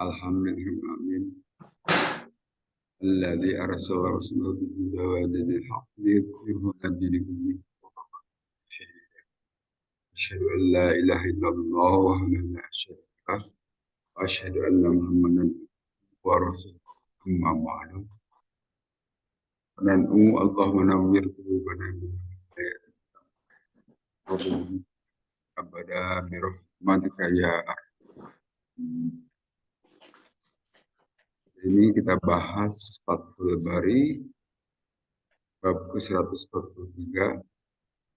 Alhamdulillah. Alladzi arsala rasulahu bil huda wa dinil haqq liyudhhirahu 'ala dini kullihi. Asyhadu an la ilaha illallah wahdahu la syarika lah wa asyhadu anna Muhammadan wa rasuluhu amma ba'du. Nan'u Allahumma nawwir qulubana bil hidayah abada bi rahmatika ya arhamar. Ini kita bahas Fathul Bari bab ke-143.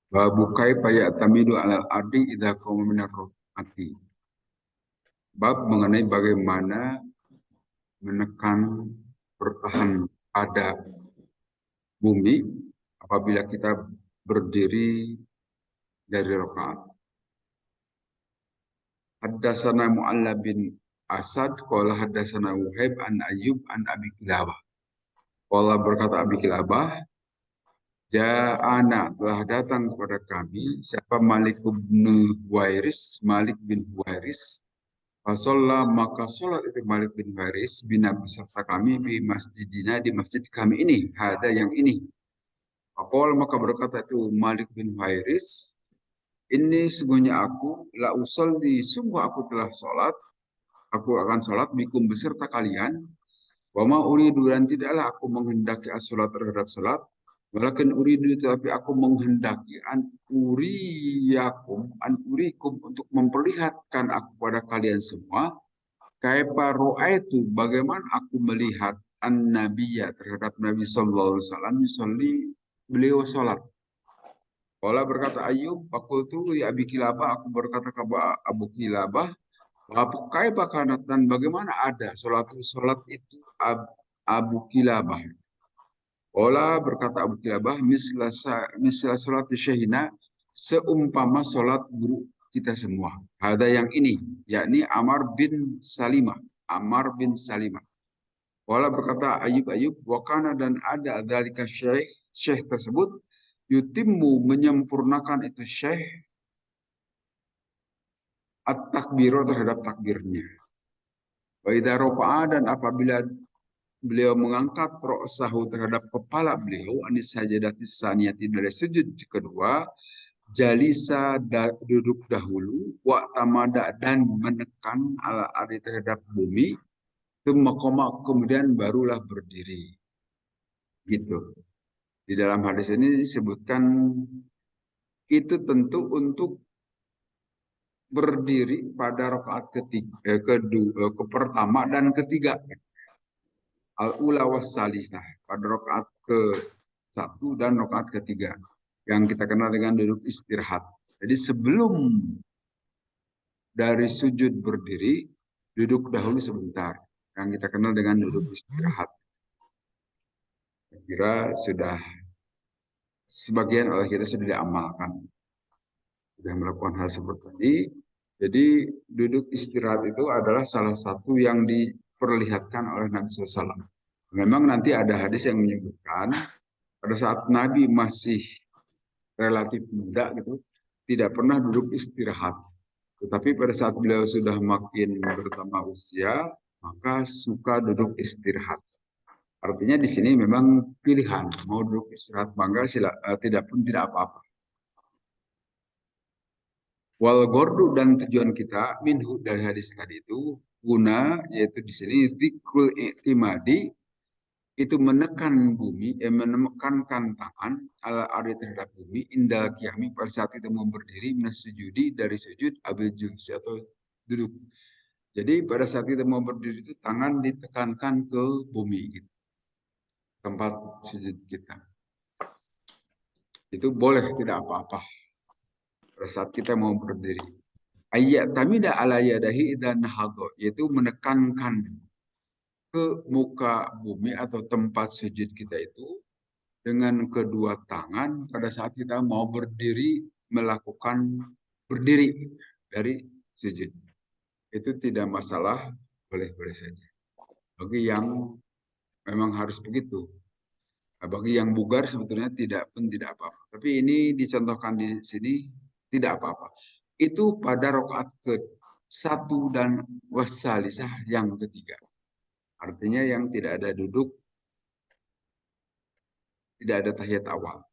Babu kaifa ya'tamidu 'alal ardi idza qama minar rakaati. Bab mengenai bagaimana menekan bertahan pada bumi apabila kita berdiri dari rakaat. Haddatsana Mu'alla bin Asad qala haddatsana Wuhaib an Ayyub an Abi Kilabah. Qala berkata Abi Kilabah, Ja'ana telah datang kepada kami siapa Malik bin Huwairis. Fasolla maka sholat itu Malik bin Huwairis bina beserta kami di masjidina di masjid kami ini. Ada yang ini. Faqala maka berkata itu Malik bin Huwairis, ini sesungguhnya aku la usolli sungguh aku telah sholat. Aku akan sholat bikum beserta kalian. Wa ma uridu dan tidaklah aku menghendaki as-sholat terhadap sholat. Walakin uridu tetapi aku menghendaki an urikum untuk memperlihatkan aku pada kalian semua kaifa itu bagaimana aku melihat an-nabiyya terhadap Nabi sallallahu alaihi wasallam beliau salat. Qala berkata Ayyub faqultu ya Abi Kilabah aku berkata kepada Abu Kilabah kaifa kanat dan bagaimana ada salat itu Abu Kilabah. Ola berkata Abu Kilabah misla sholat syahina seumpama sholat guru kita semua. Ada yang ini, yakni Amar bin Salimah. Ola berkata Ayub wakana dan ada dzalika syekh tersebut yutimmu menyempurnakan itu syekh at-takbiro terhadap takbirnya. Wa idza rafa'a dan apabila beliau mengangkat ra'sahu terhadap kepala beliau anis sajadati saniyati dari sujud kedua jalisa duduk dahulu wa tamada dan menekan ala ardi terhadap bumi kemudian barulah berdiri gitu. Di dalam hadis ini disebutkan itu tentu untuk berdiri pada rakaat pertama dan ketiga. Al-ula was-salisah pada rakaat ke-1 dan rakaat ketiga yang kita kenal dengan duduk istirahat. Jadi sebelum dari sujud berdiri, duduk dahulu sebentar yang kita kenal dengan duduk istirahat. Saya kira sudah sebagian oleh kita sudah diamalkan, sudah melakukan hal seperti ini. Jadi duduk istirahat itu adalah salah satu yang diperlihatkan oleh Nabi SAW. Memang nanti ada hadis yang menyebutkan pada saat Nabi masih relatif muda gitu, tidak pernah duduk istirahat. Tetapi pada saat beliau sudah makin bertambah usia, maka suka duduk istirahat. Artinya di sini memang pilihan, mau duduk istirahat bangga tidak pun tidak apa-apa. Wal gordu dan tujuan kita minhu dari hadis tadi itu guna yaitu di sini dzikrul i'timadi itu menekan bumi, menekankan tangan ala ardi terhadap bumi indal kiami pada saat itu mau berdiri minasujudi dari sujud abil julsi atau duduk. Jadi pada saat kita mau berdiri itu tangan ditekankan ke bumi gitu, tempat sujud kita. Itu boleh tidak apa-apa pada saat kita mau berdiri. Ayat tamida ala yadahi dan nahadho yaitu menekankan ke muka bumi atau tempat sujud kita itu dengan kedua tangan pada saat kita mau berdiri melakukan berdiri dari sujud. Itu tidak masalah, boleh-boleh saja. Bagi yang memang harus begitu. Nah, bagi yang bugar sebetulnya tidak apa-apa. Tapi ini dicontohkan di sini tidak apa-apa. Itu pada rakaat satu dan wasalisah yang ketiga. Artinya yang tidak ada duduk, tidak ada tahiyat awal.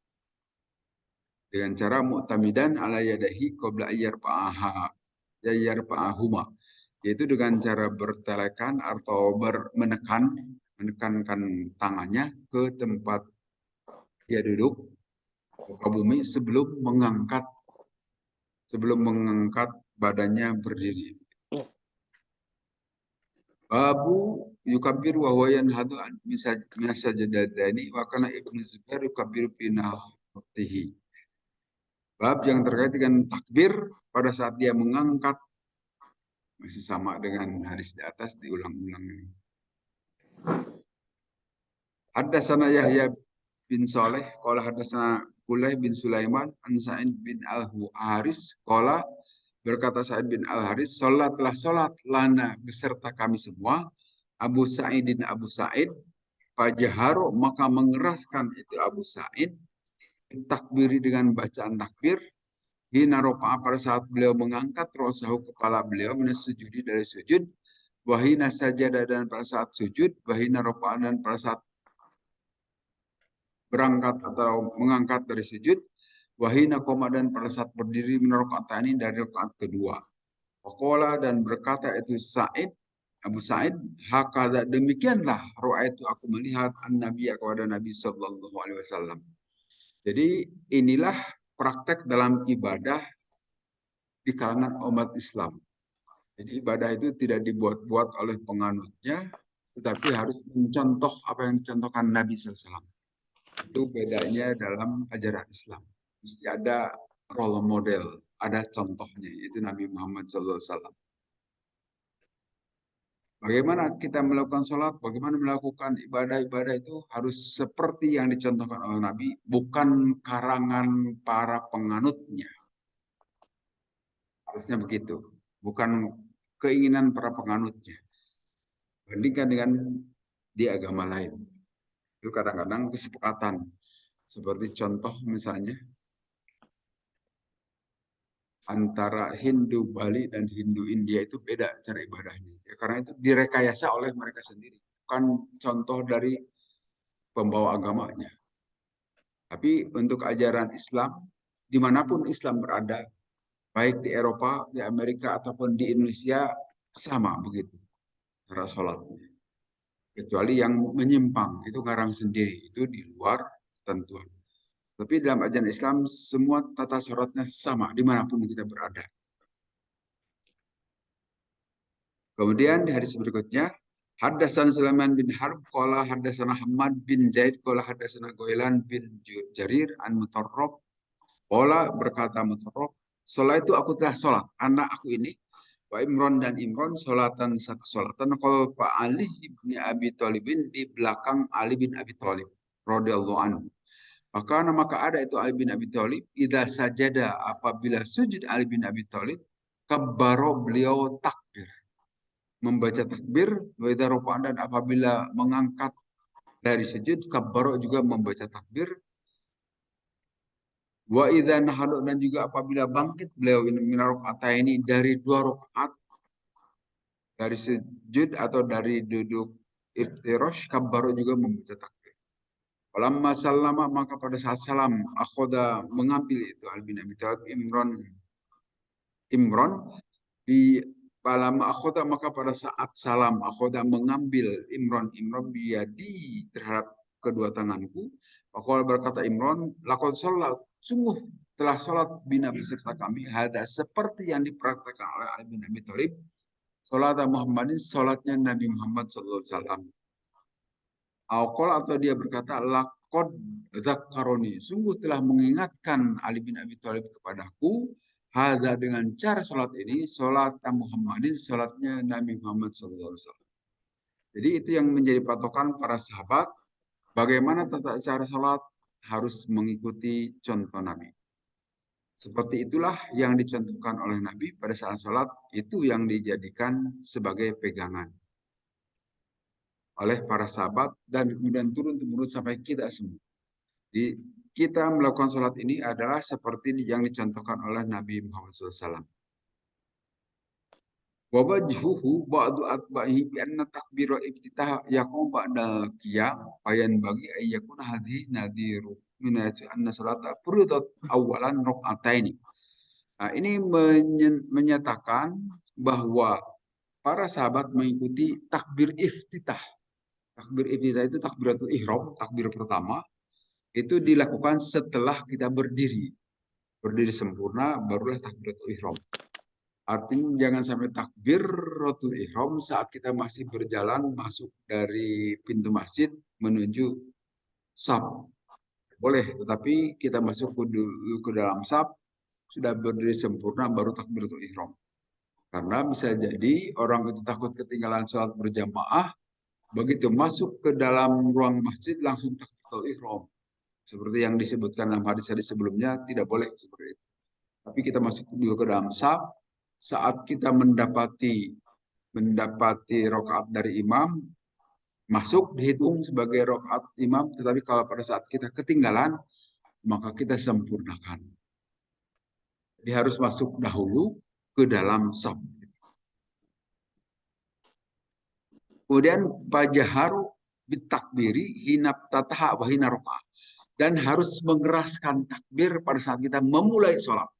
Dengan cara mu'tamidan ala yadahi qabla ayyarfa'ahuma. Yaitu dengan cara bertelekan atau menekankan tangannya ke tempat dia duduk, muka bumi sebelum mengangkat badannya berdiri. Babu yukabir wa huwa yanhadu minasajdatani wa kana Ibnu Zubair yukabir pinahtihi. Bab yang terkait dengan takbir pada saat dia mengangkat, masih sama dengan hadis di atas, diulang-ulang. Haddatsana Yahya bin Saleh qala haddatsana Qulaih bin Sulaiman an Sa'id bin Al-Haris qala, berkata Sa'id bin Al-Haris, salatlah salat lana beserta kami semua Abu Sa'id fajaharu, maka mengeraskan itu Abu Sa'id takbiri dengan bacaan takbir hina rofa'a, pada saat beliau mengangkat rosahu, kepala beliau, minasujudi dari sujud, wahina sajadah, dan pada saat sujud, wahina rofa'a, dan pada saat berangkat atau mengangkat dari sujud, wahina koma, dan pada saat berdiri ini dari rakaat kedua. Waqala, dan berkata itu Abu Sa'id, hakadha, demikianlah itu aku melihat an-nabiy, kepada Nabi sallallahu alaihi wasallam. Jadi inilah praktek dalam ibadah di kalangan umat Islam. Jadi ibadah itu tidak dibuat-buat oleh penganutnya, tetapi harus mencontoh apa yang dicontohkan Nabi SAW. Itu bedanya dalam ajaran Islam. Mesti ada role model, ada contohnya, itu Nabi Muhammad SAW. Bagaimana kita melakukan sholat, bagaimana melakukan ibadah-ibadah itu harus seperti yang dicontohkan oleh Nabi, bukan karangan para penganutnya. Harusnya begitu, bukan keinginan para penganutnya. Bandingkan dengan di agama lain. Itu kadang-kadang kesepakatan. Seperti contoh misalnya, antara Hindu Bali dan Hindu India itu beda cara ibadahnya. Ya, karena itu direkayasa oleh mereka sendiri. Bukan contoh dari pembawa agamanya. Tapi untuk ajaran Islam, dimanapun Islam berada, baik di Eropa, di Amerika, ataupun di Indonesia, sama begitu cara sholatnya. Kecuali yang menyimpang, itu ngarang sendiri, itu di luar ketentuan. Tapi dalam ajaran Islam, semua tata sholatnya sama, dimanapun kita berada. Kemudian di hadis berikutnya, Haddasan Sulaiman bin Harb, qala haddatsana Hamad bin Zaid, qala haddatsana Ghailan bin Jarir, an Mutarrab, qala, berkata Mutarrab, sholat itu aku telah sholat, anak aku ini, wa Imron, dan Imron, sholatan satu sholatan, khalfa Ali bin Abi Thalibin, di belakang Ali bin Abi Thalib radhiyallahu anhu. Maka ada itu Ali bin Abi Thalib, idza sajada, apabila sujud Ali bin Abi Thalib, kabbaro, beliau takbir, membaca takbir, wa idza rafa'a, dan apabila mengangkat dari sujud, kabbaro, juga membaca takbir, wa idza nahadu, dan juga apabila bangkit beliau min ini dari dua rakaat, dari sujud atau dari duduk iftirash, kabbaro, juga membaca takbir. Falamma sallama, maka pada saat salam, akhoda, mengambil itu Ali bin Abi Thalib Imron di Falamma akhoda, maka pada saat salam, akhoda, mengambil Imron biyadi, terhadap kedua tanganku. Maka berkata Imron, lakon sholat, sungguh telah sholat bina beserta kami, ada seperti yang dipraktekkan oleh Ali bin Abi Thalib, sholat Muhammadin, sholatnya Nabi Muhammad SAW. Atau dia berkata, lakod zakaroni, sungguh telah mengingatkan Ali bin Abi Thalib kepadaku, hada, dengan cara sholat ini, sholat Muhammadin, sholatnya Nabi Muhammad SAW. Jadi itu yang menjadi patokan para sahabat, bagaimana tata cara sholat harus mengikuti contoh Nabi. Seperti itulah yang dicontohkan oleh Nabi pada saat sholat, itu yang dijadikan sebagai pegangan oleh para sahabat, dan kemudian turun-temurun sampai kita semua. Jadi kita melakukan sholat ini adalah seperti yang dicontohkan oleh Nabi Muhammad SAW. Wa wajhuhu ba'du atba'ihi bi anna takbira iftitah yaqum ba'da qiyam bayan bagi ayyakuna hadhihi nadiru min anna salata furidat awalan raka'ataini. Nah, ini menyatakan bahwa para sahabat mengikuti takbir iftitah. Takbir iftitah itu takbiratul ihram, takbir pertama, itu dilakukan setelah kita berdiri. Berdiri sempurna, barulah takbiratul ihram. Artinya jangan sampai takbiratul ihram saat kita masih berjalan masuk dari pintu masjid menuju saf. Boleh, tetapi kita masuk ke dalam saf, sudah berdiri sempurna, baru takbiratul ihram. Karena bisa jadi orang itu takut ketinggalan sholat berjamaah, begitu masuk ke dalam ruang masjid langsung takbiratul ihram. Seperti yang disebutkan dalam hadis-hadis sebelumnya, tidak boleh seperti itu. Tapi kita masuk dulu ke dalam saf, saat kita mendapati rokaat dari imam, masuk dihitung sebagai rokaat imam, tetapi kalau pada saat kita ketinggalan, maka kita sempurnakan. Jadi harus masuk dahulu ke dalam saf. Kemudian bajaharu bitakbiri hinab tataha wa hina rokaat. Dan harus mengeraskan takbir pada saat kita memulai sholat.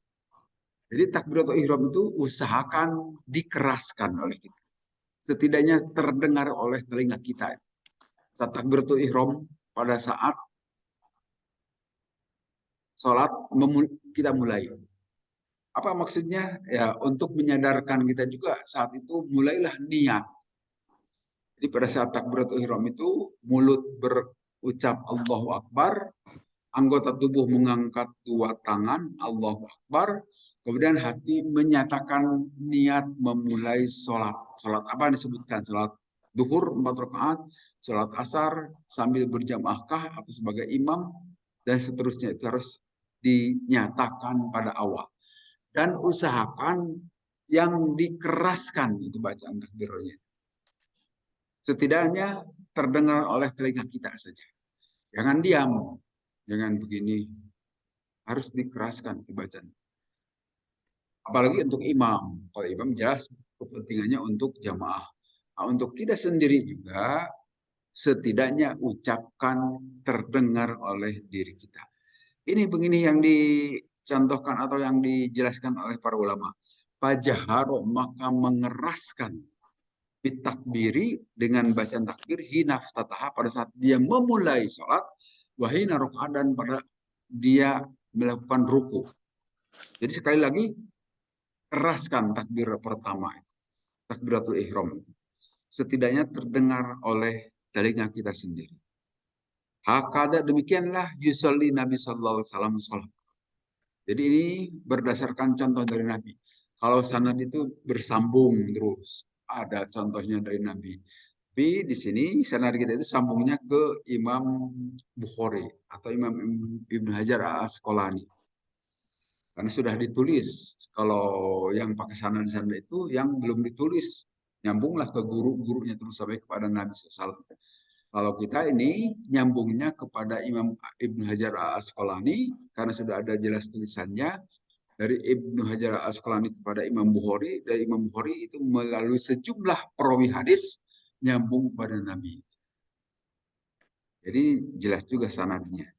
Jadi takbiratul ihram itu usahakan dikeraskan oleh kita. Setidaknya terdengar oleh telinga kita. Saat takbiratul ihram pada saat sholat kita mulai. Apa maksudnya? Ya untuk menyadarkan kita juga saat itu mulailah niat. Jadi pada saat takbiratul ihram itu mulut berucap Allahu Akbar, anggota tubuh mengangkat dua tangan Allahu Akbar, kemudian hati menyatakan niat memulai sholat. Sholat apa yang disebutkan? Sholat duhur 4 rakaat, sholat asar sambil berjamaahkah atau sebagai imam, dan seterusnya itu harus dinyatakan pada awal. Dan usahakan yang dikeraskan itu bacaan takbirnya. Setidaknya terdengar oleh telinga kita saja. Jangan diam, jangan begini. Harus dikeraskan itu bacaan. Apalagi untuk imam. Kalau imam jelas kepentingannya untuk jamaah. Nah, untuk kita sendiri juga setidaknya ucapkan terdengar oleh diri kita. Ini begini yang dicontohkan atau yang dijelaskan oleh para ulama. Fajaharo maka mengeraskan bitakbiri dengan bacaan takbir hinaf tataha pada saat dia memulai sholat wahina rokaat dan pada dia melakukan ruku. Jadi sekali lagi keraskan takbir pertama, takbiratul ihram. Setidaknya terdengar oleh telinga kita sendiri. Hakada demikianlah yusolli Nabi Sallallahu Alaihi Wasallam sholat. Jadi ini berdasarkan contoh dari Nabi. Kalau sanad itu bersambung terus, ada contohnya dari Nabi. Tapi di sini sanad kita itu sambungnya ke Imam Bukhari atau Imam Ibnu Hajar Al-Asqalani. Karena sudah ditulis. Kalau yang pakai sanad di sana itu yang belum ditulis. Nyambunglah ke guru-gurunya terus sampai kepada Nabi SAW. Kalau kita ini nyambungnya kepada Imam Ibnu Hajar Al-Asqalani karena sudah ada jelas tulisannya dari Ibnu Hajar Al-Asqalani kepada Imam Bukhari, dari Imam Bukhari itu melalui sejumlah perawi hadis nyambung pada Nabi. Jadi jelas juga sanadnya.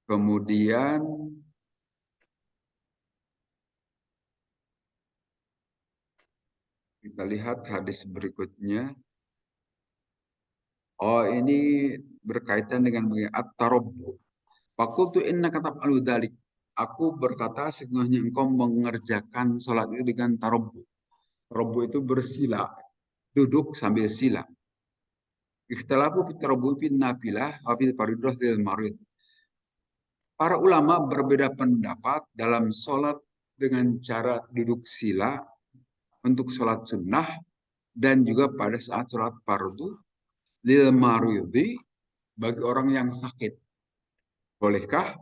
Kemudian kita lihat hadis berikutnya. Oh, ini berkaitan dengan at-tarabbu. Fakultu inna katab aludalik. Aku berkata sesungguhnya engkau mengerjakan sholat itu dengan tarabbu. Tarabbu itu bersila, duduk sambil sila. Ikhtalafu fi tarabbu fi nafilah wa fi fardhah lil marid. Para ulama berbeda pendapat dalam sholat dengan cara duduk sila untuk sholat sunnah dan juga pada saat sholat fardu lil maridi bagi orang yang sakit. Bolehkah?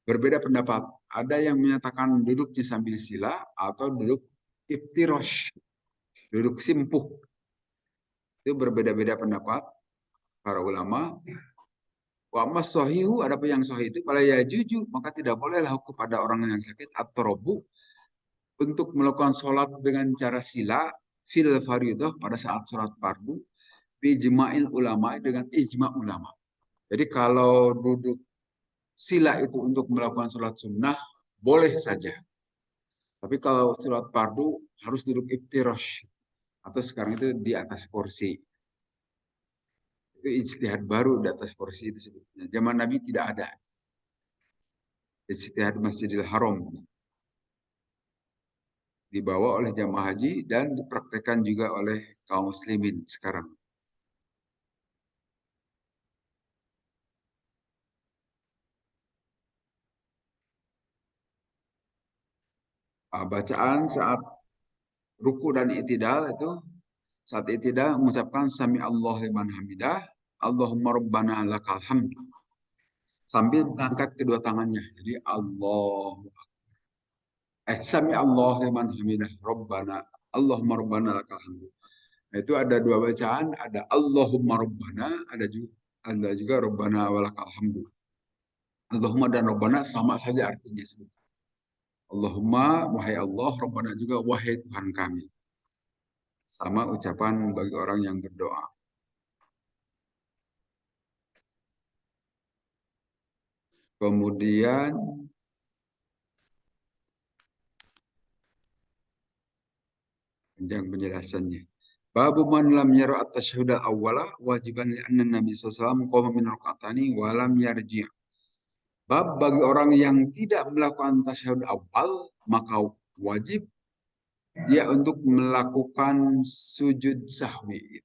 Berbeda pendapat. Ada yang menyatakan duduknya sambil sila atau duduk iftirosh, duduk simpuh. Itu berbeda-beda pendapat para ulama. Wa mas sahihu, ada yang sahih itu pada ya juju, maka tidak bolehlah kepada orang yang sakit atau robu untuk melakukan sholat dengan cara sila fil faridah pada saat sholat fardu bi ijma'il ulama dengan ijma' ulama. Jadi kalau duduk sila itu untuk melakukan sholat sunnah boleh saja. Tapi kalau sholat fardu harus duduk iftirash atau sekarang itu di atas kursi. Itu ijtihad baru di atas kursi itu sebetulnya. Zaman Nabi tidak ada ijtihad Masjidil Haram. Dibawa oleh jamaah haji dan dipraktekkan juga oleh kaum muslimin sekarang. Bacaan saat ruku dan itidal itu saat itidal mengucapkan sami Allah liman hamidah, Allahumma rabbana lakal hamd sambil mengangkat kedua tangannya. Jadi sami Allah liman hamidah, rabbana Allahumma rabbana lakal hamd. Nah, itu ada dua bacaan, ada Allahumma rabbana, ada juga rabbana walakal hamd. Allahumma dan rabbana sama saja artinya sebetulnya. Allahumma, wahai Allah, rabbana juga wahai Tuhan kami. Sama ucapan bagi orang yang berdoa. Kemudian panjang penjelasannya. Babu man lam yara at-tasyahud awwala wajiban li anna Nabi sallallahu alaihi wasallam qama min raka'atani wa lam yarji'. Bab bagi orang yang tidak melakukan tasyahud awal maka wajib dia untuk melakukan sujud sahwi.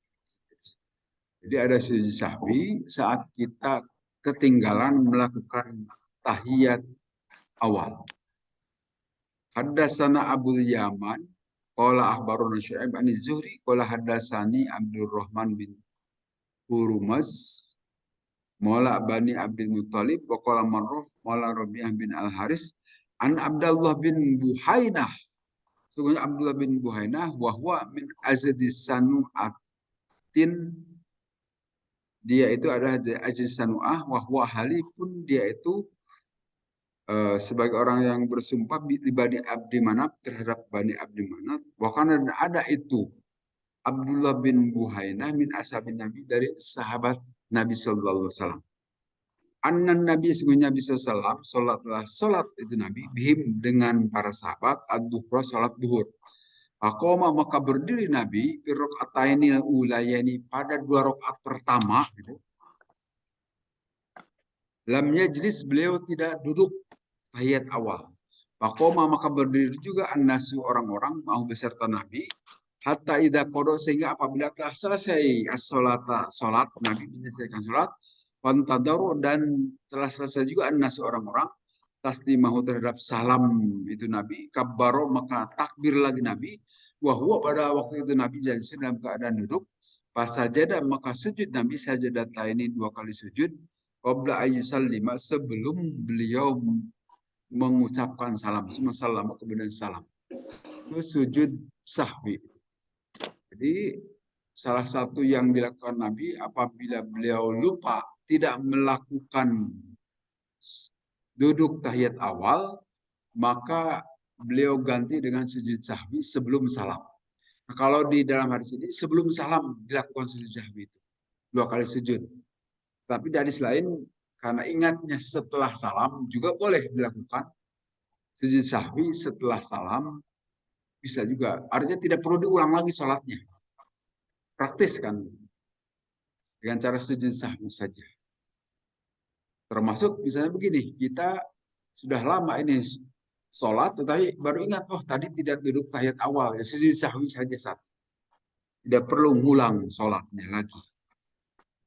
Jadi ada sujud sahwi saat kita ketinggalan melakukan tahiyat awal. Haddatsana Abdul Yaman qala akhbarana Syu'aib an Zuhri qala haddatsani Abdurrahman bin Hurmuz Maula Bani Abdul Muttalib wa qala marrah Maula Rabi'ah bin Al-Haris an Abdullah bin Buhainah. Sungguhnya Abdullah bin Buhainah wahwa min azadis sanu'atin, dia itu adalah azadis sanu'ah wahwa halipun dia itu sebagai orang yang bersumpah di Bani Abdi Manaf terhadap Bani Abdi Manaf. Bahkan ada itu Abdullah bin Buhainah min ashabin Nabi dari sahabat Nabi Sallallahu Alaihi Wasallam. Annan Nabi sesungguhnya Nabi Sallallahu salat itu Nabi bihim dengan para sahabat ad-duhra salat duhur. Aqoma maka berdiri Nabi rakaataini ulayani pada dua rakaat pertama gitu. Lam yajlis beliau tidak duduk tahiyat awal. Aqoma maka berdiri juga an-nasu orang-orang mau beserta Nabi hatta idza qada sehingga apabila telah selesai as-salata salat Nabi menyelesaikan salat wantadaru dan telah selesai juga an-nasu orang-orang taslimahu terhadap salam itu Nabi kabbaro maka takbir lagi Nabi wahwa pada waktu itu Nabi jadi dalam keadaan duduk pas sajadah maka sujud Nabi sajadah ini dua kali sujud qabla ayyusallima sebelum beliau mengucapkan salam salam kemudian salam itu sujud sahwi. Jadi salah satu yang dilakukan Nabi apabila beliau lupa tidak melakukan duduk tahiyat awal, maka beliau ganti dengan sujud sahwi sebelum salam. Nah, kalau di dalam hadis ini sebelum salam dilakukan sujud sahwi itu dua kali sujud. Tapi dari selain karena ingatnya setelah salam juga boleh dilakukan sujud sahwi setelah salam bisa juga. Artinya tidak perlu diulang lagi sholatnya. Praktis kan dengan cara sujud sahwi saja. Termasuk misalnya begini, kita sudah lama ini sholat, tetapi baru ingat, oh tadi tidak duduk tahiyat awal, ya sujud sahwi saja satu. Tidak perlu ngulang sholatnya lagi.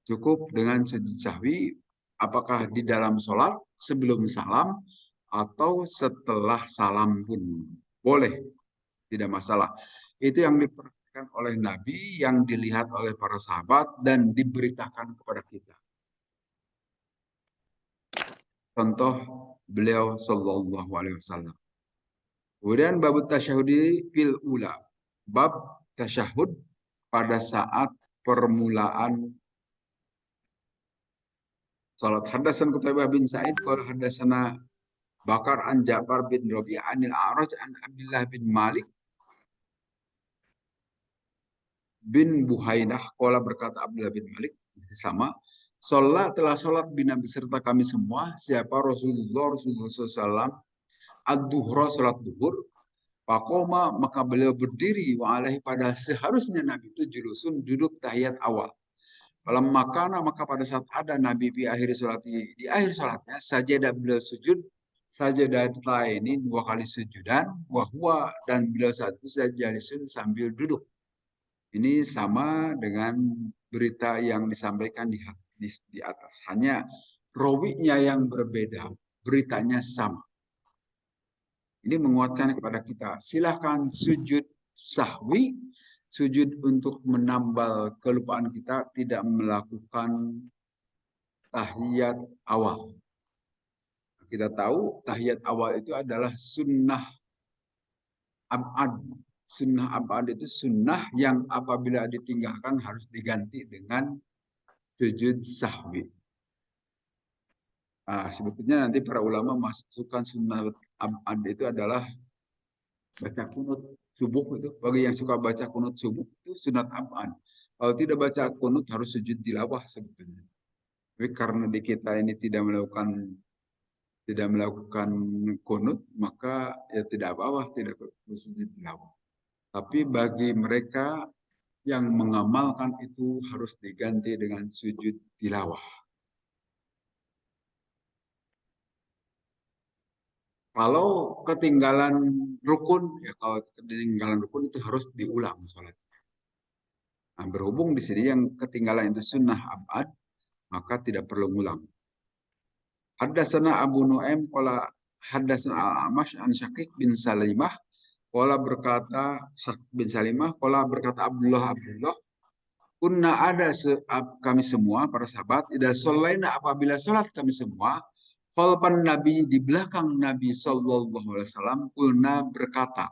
Cukup dengan sujud sahwi, apakah di dalam sholat, sebelum salam, atau setelah salam pun boleh, tidak masalah. Itu yang diperhatikan oleh Nabi, yang dilihat oleh para sahabat, dan diberitakan kepada kita. Contoh beliau Sallallahu Alaihi Wasallam. Kemudian bab tasyahudi fil ula. Bab tasyahud pada saat permulaan salat. Haddasan Qutaibah bin Sa'id qala haddatsana Bakar an Ja'far bin Rabi' anil A'raj an Abdullah bin Malik bin Buhainah. Qala berkata Abdullah bin Malik, masih sama. Sholat telah sholat bina beserta kami semua. Siapa Rasulullah SAW. Ad-duhra sholat duhur. Pakoma maka beliau berdiri wa alaihi pada seharusnya Nabi itu julusun duduk tahiyat awal. Kalau makana maka pada saat ada Nabi di akhir sholat di akhir sholatnya sajadah beliau sujud sajadah ini dua kali sujudan wahwa dan beliau saat itu sajalisun sambil duduk. Ini sama dengan berita yang disampaikan di atas. Hanya rawinya yang berbeda, beritanya sama. Ini menguatkan kepada kita, silahkan sujud sahwi, sujud untuk menambal kelupaan kita, tidak melakukan tahiyat awal. Kita tahu tahiyat awal itu adalah sunnah abad. Sunnah abad itu sunnah yang apabila ditinggalkan harus diganti dengan sujud sahwi. Nah, sebetulnya nanti para ulama masukkan sunnah abad itu adalah baca kunut subuh itu. Bagi yang suka baca kunut subuh itu sunat abad. Kalau tidak baca kunut harus sujud tilawah sebetulnya. Tapi karena di kita ini tidak melakukan kunut, maka ya tidak apa-apa, tidak sujud tilawah. Tapi bagi mereka yang mengamalkan itu harus diganti dengan sujud tilawah. Kalau ketinggalan rukun, ya kalau ketinggalan rukun itu harus diulang sholat. Nah, berhubung di sini yang ketinggalan itu sunnah abad, maka tidak perlu ngulang. Haddatsana Abu Nuaim qala haddatsana Al-Amash an Syakik bin Salimah qala berkata Syakik bin Salimah qala berkata Abdullah kunna ada kami semua para sahabat idza shallaina apabila salat kami semua khalfan Nabi di belakang Nabi sallallahu alaihi wasallam kunna berkata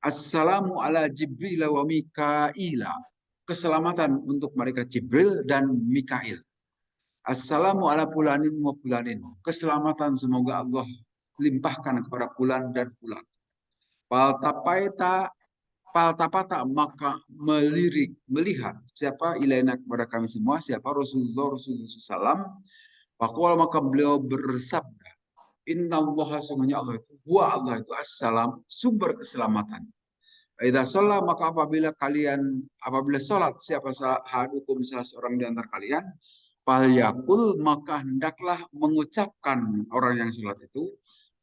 Assalamu ala Jibril wa Mikaila. Keselamatan untuk mereka Jibril dan Mikail. Assalamu ala pulanin wa pulanin. Keselamatan semoga Allah limpahkan kepada pulan dan pulan. Paltapaita paltapata maka melihat siapa ilaina kepada kami semua siapa Rasulullah SAW. Faqala maka beliau bersabda Inna Allah sungguhnya Allah itu huwa Allah itu assalam sumber keselamatan. Idza shalla maka apabila salat siapa hadukum salah seorang di antara kalian falyakul maka hendaklah mengucapkan orang yang salat itu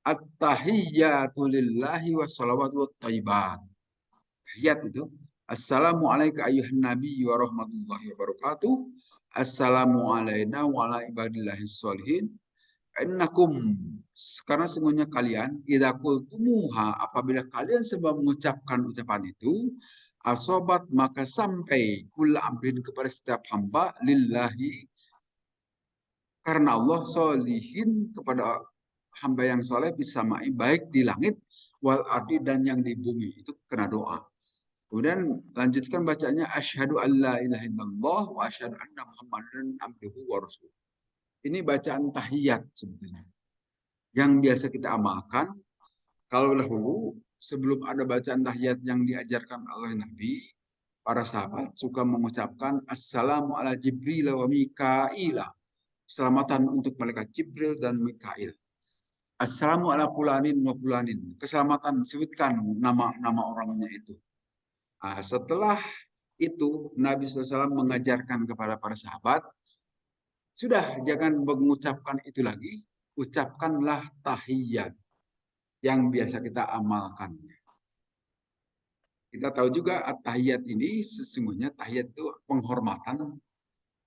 at-tahiyyatu lillahi wassalawatu wathayyibat. Tahiyat itu assalamu alayka ayyuhan nabi wa rahmatullahi wa barakatuh. Assalamu alayna wa ala ibadillahi sholihin. Innakum karena sungguhnya kalian idza qultumuha apabila kalian sebab mengucapkan ucapan itu asobat maka sampai kul abdin kepada setiap hamba lillahi karena Allah solihin kepada hamba yang soleh bisa baik di langit wal ardi dan yang di bumi itu kena doa. Kemudian lanjutkan bacanya asyhadu alla ilaha illallah wa asyhadu anna muhammadan abduhu wa rasuluh. Ini bacaan tahiyat sebetulnya. Yang biasa kita amalkan kalau dahulu sebelum ada bacaan tahiyat yang diajarkan oleh Nabi, para sahabat suka mengucapkan Assalamu ala Jibril wa Mikaila. Keselamatan untuk malaikat Jibril dan Mikail. Assalamu ala pulanin wa pulanin. Keselamatan sebutkan nama orangnya itu. Nah, setelah itu Nabi SAW mengajarkan kepada para sahabat, sudah jangan mengucapkan itu lagi, ucapkanlah tahiyat yang biasa kita amalkan. Kita tahu juga tahiyat ini sesungguhnya tahiyat itu penghormatan.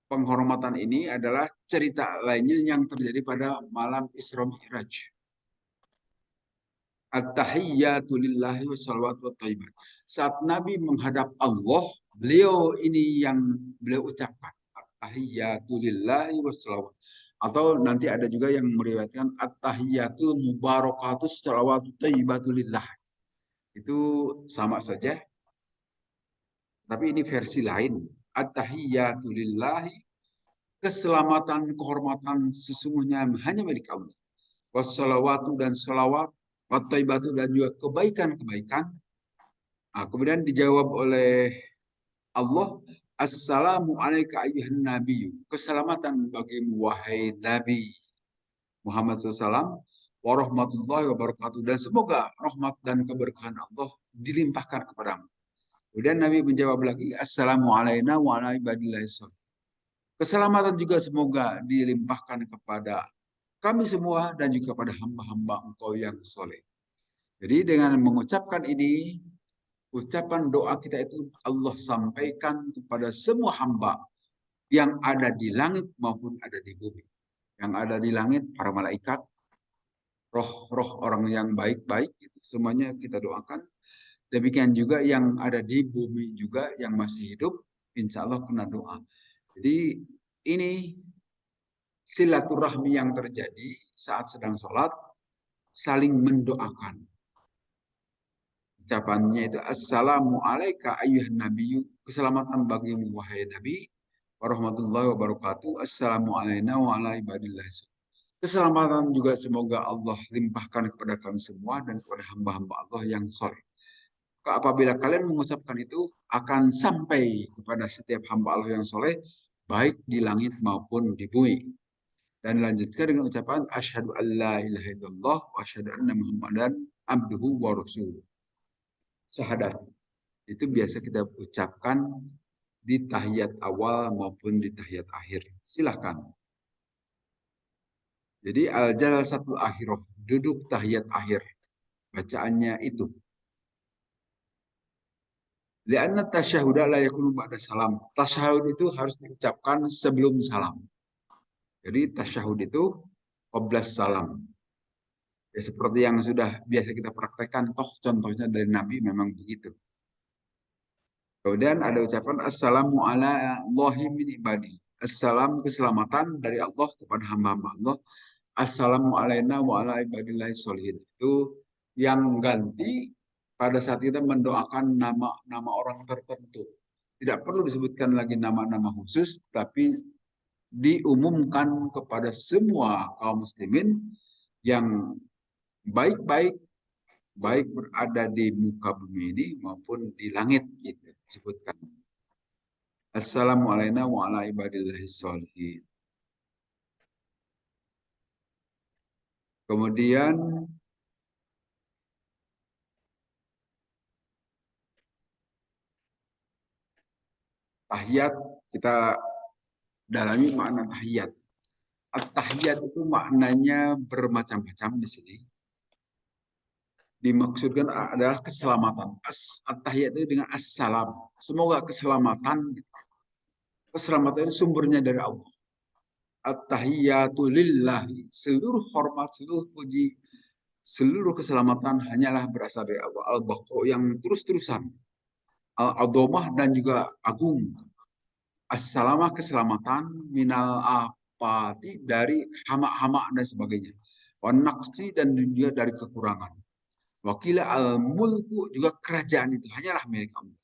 Penghormatan ini adalah cerita lainnya yang terjadi pada malam Isra Mi'raj. At-tahiyyatu lillahi wassalawatu wattayyibat. Saat Nabi menghadap Allah, beliau ini yang beliau ucapkan. At-tahiyyatu lillahi wassalawatu. Atau nanti ada juga yang meriwayatkan at-tahiyyatul mubarakatus salawatu thayyibatu lillah. Itu sama saja. Tapi ini versi lain. At-tahiyyatu lillahi. Keselamatan, kehormatan sesungguhnya hanya milik Allah. wassalawatu dan salawat, wattaibatu dan juga kebaikan-kebaikan. Nah, kemudian dijawab oleh Allah, Assalamu alayka ayyuhan nabiyyu. Keselamatan bagimu wahai Nabi Muhammad SAW. Warahmatullahi wabarakatuh. Dan semoga rahmat dan keberkahan Allah dilimpahkan kepadamu. Kemudian Nabi menjawab lagi, Assalamu alayna wa ala ibadillahi sholihin. Keselamatan juga semoga dilimpahkan kepada kami semua dan juga pada hamba-hamba engkau yang soleh. Jadi dengan mengucapkan ini, ucapan doa kita itu Allah sampaikan kepada semua hamba yang ada di langit maupun ada di bumi. Yang ada di langit, para malaikat, roh-roh orang yang baik-baik, gitu. Semuanya kita doakan. Demikian juga yang ada di bumi juga yang masih hidup, insya Allah kena doa. Jadi ini silaturahmi yang terjadi saat sedang sholat, saling mendoakan. Ucapannya itu Assalamu alayka ayyuhan nabiyyu. Keselamatan bagimu wahai Nabi. Warahmatullahi wabarakatuh. Assalamu alayna wa ala ibadillah. Keselamatan juga semoga Allah limpahkan kepada kami semua dan kepada hamba-hamba Allah yang soleh. Apabila kalian mengucapkan itu akan sampai kepada setiap hamba Allah yang soleh, baik di langit maupun di bumi. Dan lanjutkan dengan ucapan asyhadu alla ilaha illallah wa asyhadu anna muhammadan abduhu wa rasuluh. Syahadat itu biasa kita ucapkan di tahiyat awal maupun di tahiyat akhir. Silahkan. Jadi al-jalsatul akhirah, duduk tahiyat akhir. Bacaannya itu. Lianna tasyahuda la yakunu ba'da salam. Tasyahud itu harus diucapkan sebelum salam. Jadi tasyahud itu qablas salam. Ya, seperti yang sudah biasa kita praktekkan, toh contohnya dari Nabi memang begitu. Kemudian ada ucapan Assalamu ala Allahi min ibadi. Assalam keselamatan dari Allah kepada hamba-hamba Allah. Assalamu alayna wa ala ibadillahi sholihin. Itu yang ganti pada saat kita mendoakan nama-nama orang tertentu. Tidak perlu disebutkan lagi nama-nama khusus, tapi diumumkan kepada semua kaum muslimin yang baik-baik, baik berada di muka bumi ini maupun di langit, gitu disebutkan. Assalamu alayna wa ala ibadillahi sholihin. Kemudian tahiyat, kita dalami makna tahiyat. At-tahiyat itu maknanya bermacam-macam di sini. Dimaksudkan adalah keselamatan. At-tahiyat itu dengan assalam. Semoga keselamatan. Keselamatan itu sumbernya dari Allah. At-tahiyatu lillahi. Seluruh hormat, seluruh puji, seluruh keselamatan hanyalah berasal dari Allah. Al-Baqo yang terus-terusan. Al-Adomah dan juga agung. Assalamah keselamatan minal apati dari hama-hama dan sebagainya. Wanaqsi dan juga dari kekurangan. Wakila al-mulku juga kerajaan itu hanyalah milik Allah.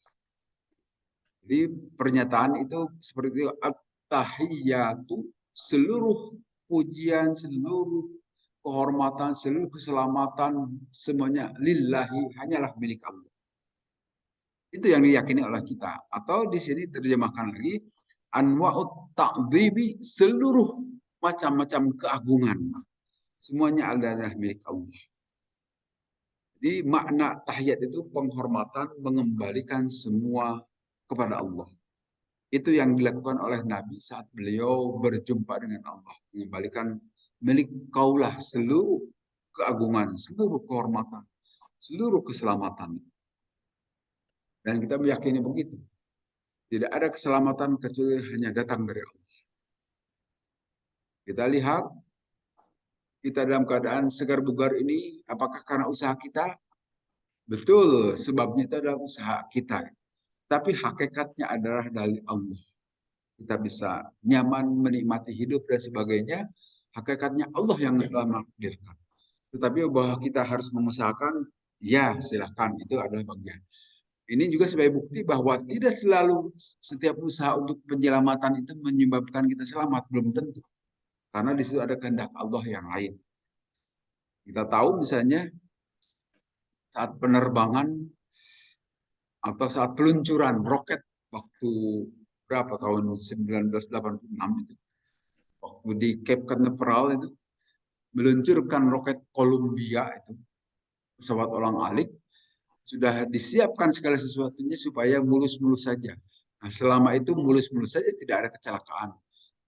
Jadi pernyataan itu seperti itu. At-tahiyatu seluruh pujian, seluruh kehormatan, seluruh keselamatan semuanya lillahi hanyalah milik Allah. Itu yang diyakini oleh kita. Atau di sini terjemahkan lagi anwa'ut ta'dzibi seluruh macam-macam keagungan. Semuanya adalah milik Allah. Jadi makna tahiyat itu penghormatan, mengembalikan semua kepada Allah. Itu yang dilakukan oleh Nabi saat beliau berjumpa dengan Allah. Mengembalikan milik kaulah seluruh keagungan, seluruh kehormatan, seluruh keselamatan. Dan kita meyakini begitu. Tidak ada keselamatan kecuali hanya datang dari Allah. Kita lihat, kita dalam keadaan segar bugar ini, apakah karena usaha kita? Betul, sebabnya itu adalah usaha kita. Tapi hakikatnya adalah dari Allah. Kita bisa nyaman, menikmati hidup dan sebagainya. Hakikatnya Allah yang telah menakdirkan. Tetapi bahwa kita harus mengusahakan, ya silahkan, itu adalah bagian. Ini juga sebagai bukti bahwa tidak selalu setiap usaha untuk penyelamatan itu menyebabkan kita selamat. Belum tentu. Karena di situ ada kehendak Allah yang lain. Kita tahu misalnya saat penerbangan atau saat peluncuran roket waktu berapa tahun 1986 itu, waktu di Cape Canaveral itu meluncurkan roket Columbia itu, pesawat ulang-alik, sudah disiapkan segala sesuatunya supaya mulus-mulus saja. Nah, selama itu mulus-mulus saja, tidak ada kecelakaan.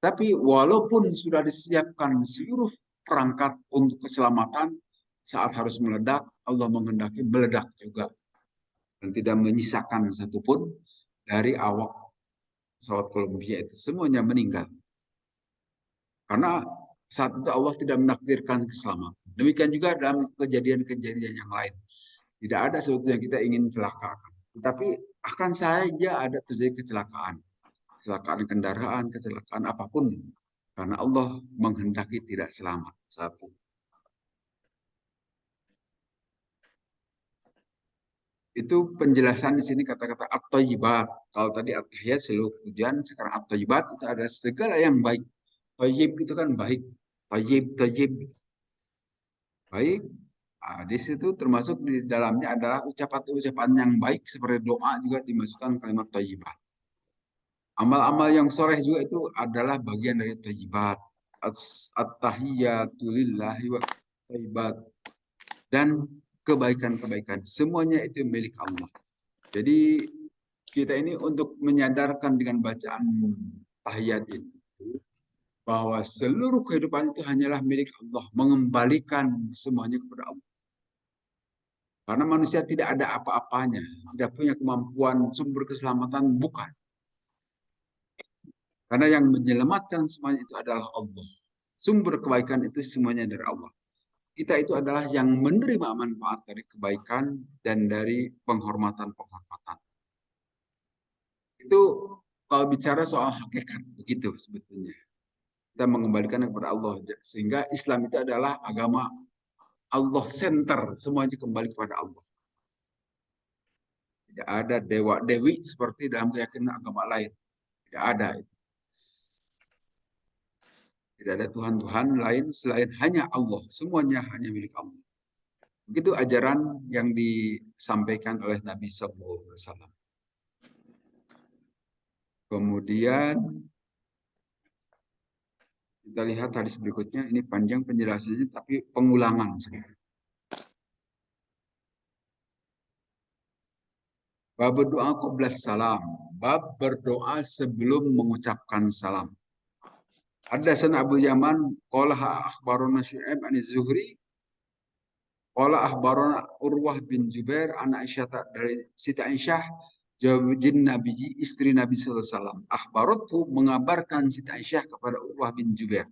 Tapi walaupun sudah disiapkan seluruh perangkat untuk keselamatan, saat harus meledak, Allah menghendaki meledak juga. Dan tidak menyisakan satupun dari awak pesawat Columbia itu. Semuanya meninggal. Karena saat itu Allah tidak menakdirkan keselamatan. Demikian juga dalam kejadian-kejadian yang lain. Tidak ada sesuatu yang kita ingin celakakan. Tetapi akan saja ada terjadi kecelakaan. Kecelakaan kendaraan, kecelakaan apapun. Karena Allah menghendaki tidak selamat. Satu. Itu penjelasan di sini kata-kata at-thayyibat. Kalau tadi at-tahiyat seluruh pujian, sekarang at-thayyibat itu ada segala yang baik. Thayyib itu kan baik. Thayyib, thayyib, baik. Nah, di situ termasuk di dalamnya adalah ucapan-ucapan yang baik seperti doa juga dimasukkan kalimat thayyibat. Amal-amal yang soleh juga itu adalah bagian dari thayyibat. At-tahiyatu lillahi wa thayyibat. Dan kebaikan-kebaikan. Semuanya itu milik Allah. Jadi kita ini untuk menyadarkan dengan bacaan tahiyat itu bahwa seluruh kehidupan itu hanyalah milik Allah, mengembalikan semuanya kepada Allah. Karena manusia tidak ada apa-apanya, tidak punya kemampuan sumber keselamatan, bukan. Karena yang menyelamatkan semuanya itu adalah Allah. Sumber kebaikan itu semuanya dari Allah. Kita itu adalah yang menerima manfaat dari kebaikan dan dari penghormatan-penghormatan. Itu kalau bicara soal hakikat, begitu sebetulnya. Kita mengembalikan kepada Allah. Sehingga Islam itu adalah agama Allah center. Semuanya kembali kepada Allah. Tidak ada dewa-dewi seperti dalam keyakinan agama lain. Tidak ada. Tidak ada Tuhan-Tuhan lain selain hanya Allah. Semuanya hanya milik Allah. Begitu ajaran yang disampaikan oleh Nabi SAW. Kemudian kita lihat hadis berikutnya. Ini panjang penjelasannya, tapi pengulangan sedikit. Bab berdoa qabla salam. Bab berdoa sebelum mengucapkan salam. Haddatsana Abu Yaman qala akhbarana Syu'aib an Zuhri qala akhbarana Urwah bin Jubair an Aisyah dari Siti Aisyah jawabin Nabi istri Nabi sallallahu alaihi wasallam. Akhbaratu mengabarkan Siti Aisyah kepada Urwah bin Jubair.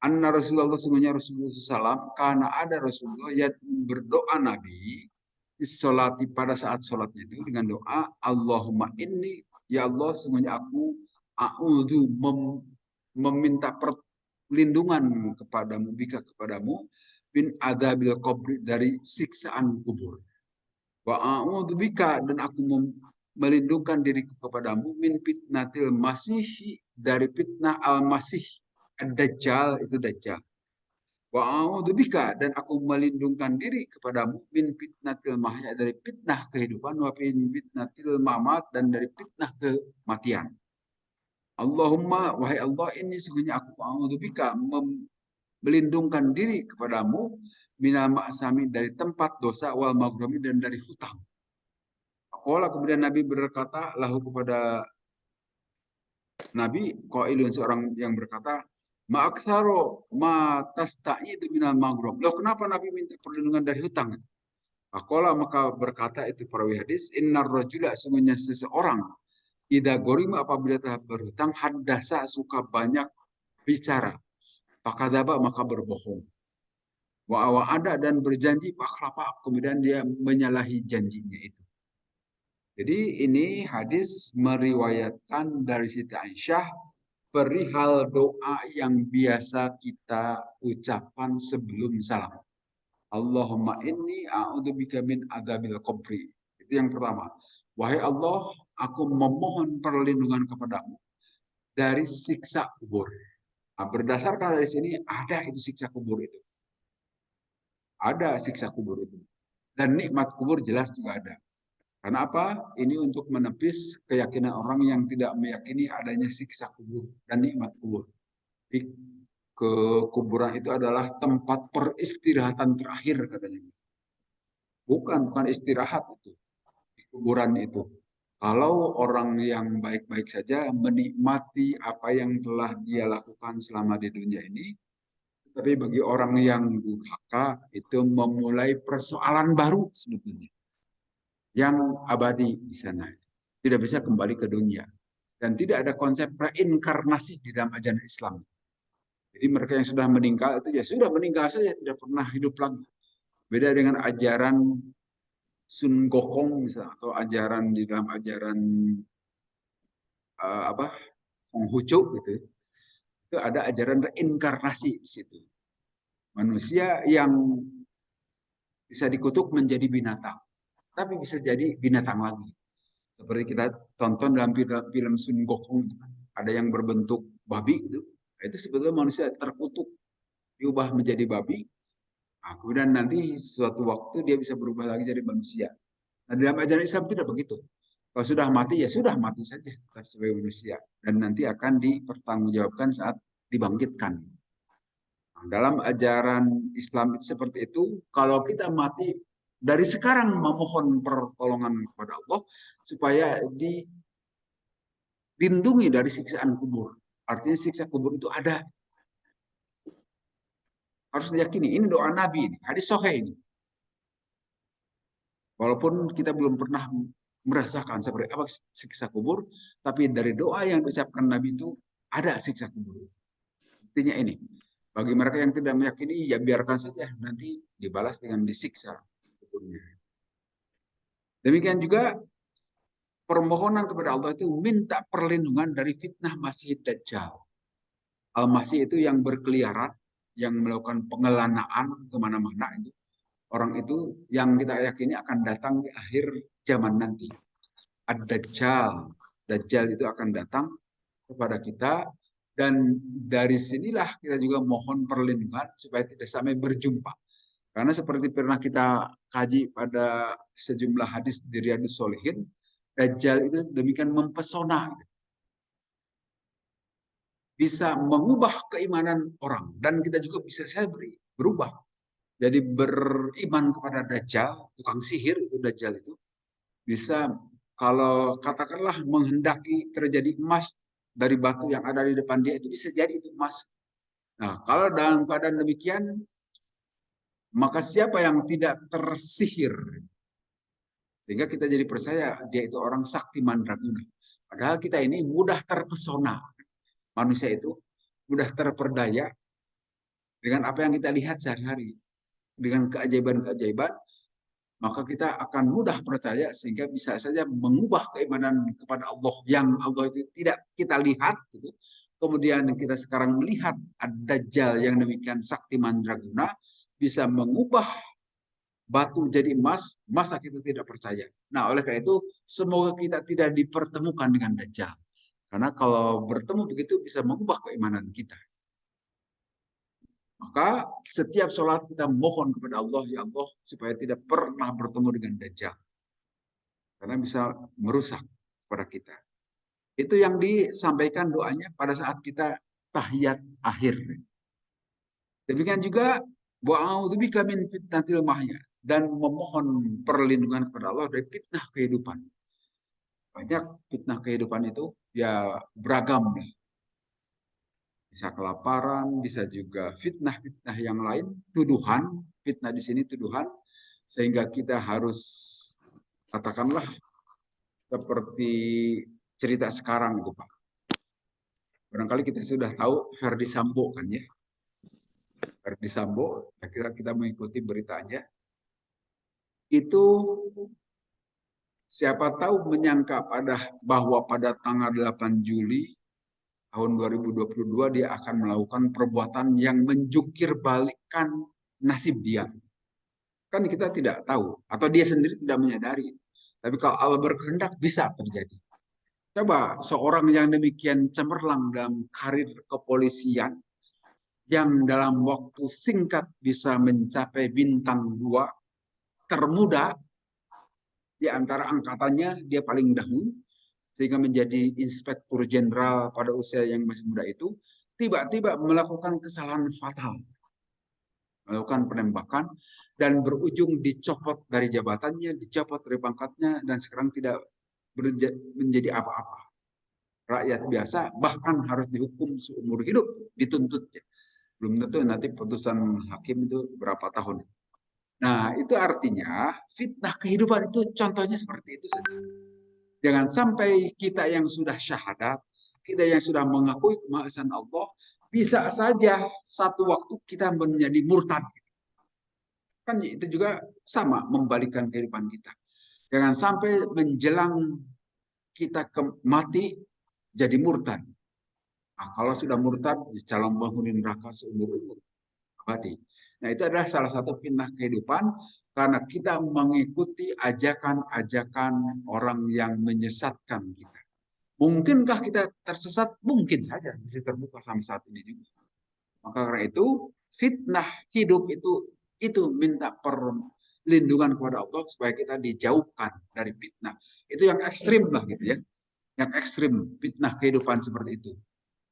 Anna Rasulullah sungguhnya Rasulullah SAW karena ada Rasulullah yang berdoa Nabi di sholat pada saat sholatnya itu dengan doa Allahumma inni ya Allah sungguhnya aku a'udzu meminta perlindungan kepadamu bika kepadamu bin adabil qabri dari siksaan kubur wa a'udzu bika dan aku melindungkan diriku kepadamu min fitnatil masih dari fitnah al-masih ad-dajjal itu dajjal wa a'udzubika dan aku melindungkan diri kepadamu min fitnatil mahya dari fitnah kehidupan wa min fitnatil mamat dan dari fitnah kematian. Allahumma wahai Allah ini sesungguhnya aku a'udzubika melindungkan diri kepadamu minal ma'sami dari tempat dosa wal maghrami dan dari hutang. Qala kemudian Nabi berkata lahu kepada Nabi qailun seorang yang berkata ma'aksaro ma tasta'idu minal maghrib. Loh kenapa Nabi minta perlindungan dari hutang? Akola maka berkata itu perawi hadis, innar rajula semuanya seseorang ida gorima apabila telah berhutang haddasa suka banyak bicara. Pakadaba maka berbohong. Wa ada dan berjanji paklapa kemudian dia menyalahi janjinya itu. Jadi ini hadis meriwayatkan dari Siti Aisyah perihal doa yang biasa kita ucapkan sebelum salam. Allahumma inni a'udzubika min adzabil qabri. Itu yang pertama. Wahai Allah, aku memohon perlindungan kepadamu dari siksa kubur. Nah, berdasarkan dari sini ada itu siksa kubur itu. Ada siksa kubur itu. Dan nikmat kubur jelas juga ada. Karena apa? Ini untuk menepis keyakinan orang yang tidak meyakini adanya siksa kubur dan nikmat kubur. Di kuburan itu adalah tempat peristirahatan terakhir katanya. Bukan istirahat itu. Di kuburan itu. Kalau orang yang baik-baik saja menikmati apa yang telah dia lakukan selama di dunia ini, tapi bagi orang yang durhaka itu memulai persoalan baru sebetulnya yang abadi di sana. Tidak bisa kembali ke dunia. Dan tidak ada konsep reinkarnasi di dalam ajaran Islam. Jadi mereka yang sudah meninggal itu ya sudah meninggal saja, tidak pernah hidup lagi. Beda dengan ajaran Sun Gokong misalnya, atau ajaran di dalam ajaran apa Konghucu gitu. Itu ada ajaran reinkarnasi di situ. Manusia yang bisa dikutuk menjadi binatang, tapi bisa jadi binatang lagi. Seperti kita tonton dalam film Sun Gokong, ada yang berbentuk babi itu. Itu sebetulnya manusia terkutuk, diubah menjadi babi. Nah, kemudian nanti suatu waktu dia bisa berubah lagi jadi manusia. Nah, dalam ajaran Islam tidak begitu. Kalau sudah mati ya sudah mati saja tetap sebagai manusia dan nanti akan dipertanggungjawabkan saat dibangkitkan. Nah, dalam ajaran Islam itu seperti itu. Kalau kita mati dari sekarang memohon pertolongan kepada Allah supaya dilindungi dari siksaan kubur. Artinya siksa kubur itu ada. Harus diyakini. Ini doa Nabi ini. Hadis sahih ini. Walaupun kita belum pernah merasakan seperti apa siksa kubur, tapi dari doa yang diucapkan Nabi itu ada siksa kubur. Intinya ini, bagi mereka yang tidak meyakini, ya biarkan saja nanti dibalas dengan disiksa kuburnya. Demikian juga permohonan kepada Allah itu minta perlindungan dari fitnah Masih Dajjal. Al-Masih itu yang berkeliaran, yang melakukan pengelanaan kemana-mana itu. Orang itu yang kita yakini akan datang di akhir zaman nanti. Ad-Dajjal. Dajjal itu akan datang kepada kita dan dari sinilah kita juga mohon perlindungan supaya tidak sampai berjumpa. Karena seperti pernah kita kaji pada sejumlah hadis di Riyadhus Shalihin, Dajjal itu demikian mempesona. Bisa mengubah keimanan orang dan kita juga bisa saya berubah. Jadi beriman kepada Dajjal, tukang sihir itu Dajjal itu bisa kalau katakanlah menghendaki terjadi emas dari batu yang ada di depan dia itu bisa jadi itu emas. Nah, kalau dalam keadaan demikian, maka siapa yang tidak tersihir? Sehingga kita jadi percaya dia itu orang sakti mandraguna. Padahal kita ini mudah terpesona. Manusia itu mudah terperdaya dengan apa yang kita lihat sehari-hari. Dengan keajaiban-keajaiban, maka kita akan mudah percaya sehingga bisa saja mengubah keimanan kepada Allah yang Allah itu tidak kita lihat gitu. Kemudian kita sekarang melihat Ad-Dajjal yang demikian sakti mandraguna bisa mengubah batu jadi emas, masa kita tidak percaya. Nah, oleh karena itu semoga kita tidak dipertemukan dengan Dajjal. Karena kalau bertemu begitu bisa mengubah keimanan kita. Maka setiap sholat kita mohon kepada Allah, ya Allah, supaya tidak pernah bertemu dengan Dajjal. Karena bisa merusak kepada kita. Itu yang disampaikan doanya pada saat kita tahiyat akhir. Demikian juga wa'audzubika min fitnatil mahya dan memohon perlindungan kepada Allah dari fitnah kehidupan. Banyak fitnah kehidupan itu ya beragam. Bisa kelaparan, bisa juga fitnah-fitnah yang lain, tuduhan, fitnah di sini tuduhan, sehingga kita harus katakanlah seperti cerita sekarang itu Pak. Barangkali kita sudah tahu Ferdi Sambo kan ya. Ferdi Sambo, kita mengikuti beritanya. Itu siapa tahu menyangka bahwa pada tanggal 8 Juli tahun 2022 dia akan melakukan perbuatan yang menjungkir balikkan nasib dia. Kan kita tidak tahu, atau dia sendiri tidak menyadari. Tapi kalau Allah berkehendak bisa terjadi. Coba seorang yang demikian cemerlang dalam karir kepolisian, yang dalam waktu singkat bisa mencapai bintang 2, termuda di antara angkatannya, dia paling dahulu, sehingga menjadi inspektur jenderal pada usia yang masih muda itu, tiba-tiba melakukan kesalahan fatal, melakukan penembakan, dan berujung dicopot dari jabatannya, dicopot dari pangkatnya, dan sekarang tidak menjadi apa-apa. Rakyat biasa bahkan harus dihukum seumur hidup, dituntut. Belum tentu nanti putusan hakim itu berapa tahun. Nah, itu artinya fitnah kehidupan itu contohnya seperti itu saja. Jangan sampai kita yang sudah syahadat, kita yang sudah mengakui kemahasan Allah, bisa saja satu waktu kita menjadi murtad. Kan itu juga sama membalikkan kehidupan kita. Jangan sampai menjelang kita mati jadi murtad. Nah, kalau sudah murtad, calon penghuni neraka seumur-umur abadi. Nah, itu adalah salah satu fitnah kehidupan karena kita mengikuti ajakan-ajakan orang yang menyesatkan kita. Mungkinkah kita tersesat? Mungkin saja, masih terbuka sampai saat ini juga. Maka karena itu, fitnah hidup itu minta perlindungan kepada Allah supaya kita dijauhkan dari fitnah. Itu yang ekstrim lah gitu ya. Yang ekstrim, fitnah kehidupan seperti itu.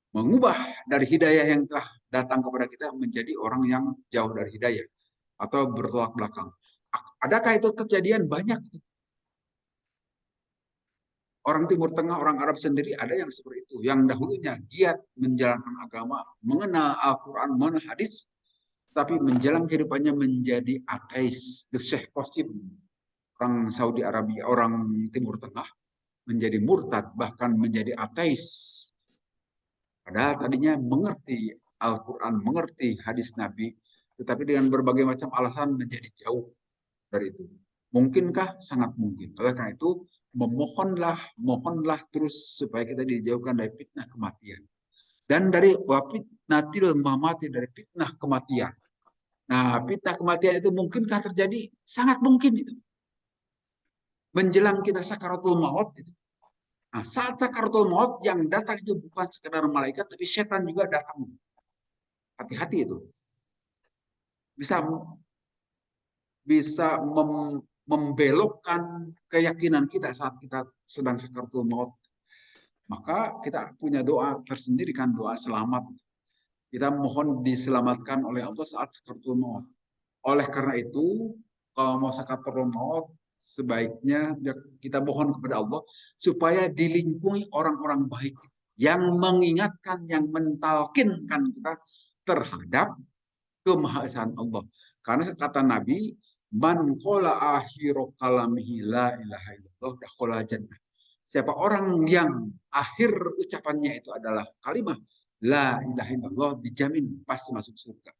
Mengubah dari hidayah yang telah datang kepada kita menjadi orang yang jauh dari hidayah atau bertolak belakang. Adakah itu kejadian? Banyak. Orang Timur Tengah, orang Arab sendiri ada yang seperti itu. Yang dahulunya giat menjalankan agama, mengenal Al-Quran, mengenal hadis, tapi menjelang kehidupannya menjadi ateis. The Syekh Qasim, orang Saudi Arabia, orang Timur Tengah, menjadi murtad, bahkan menjadi ateis. Padahal tadinya mengerti Al-Quran, mengerti hadis Nabi, tetapi dengan berbagai macam alasan menjadi jauh dari itu. Mungkinkah? Sangat mungkin. Oleh karena itu, mohonlah terus supaya kita dijauhkan dari fitnah kematian. Dan dari wafitnatil mamati, dari fitnah kematian. Nah, fitnah kematian itu mungkinkah terjadi? Sangat mungkin itu. Menjelang kita sakaratul maut itu. Nah, saat sakaratul maut yang datang itu bukan sekedar malaikat, tapi setan juga datang. Hati-hati itu. Bisa bisa membelokkan keyakinan kita saat kita sedang sakaratul maut. Maka kita punya doa tersendiri kan, doa selamat. Kita mohon diselamatkan oleh Allah saat sakaratul maut. Oleh karena itu, kalau mau sakaratul maut, sebaiknya kita mohon kepada Allah supaya dilingkungi orang-orang baik yang mengingatkan, yang mentalkinkan kita terhadap kemahasaan Allah. Karena kata Nabi, man qala akhiru kalamihi la ilaha illallah dakhala jannah. Siapa orang yang akhir ucapannya itu adalah kalimat la ilaha illallah, dijamin pasti masuk surga.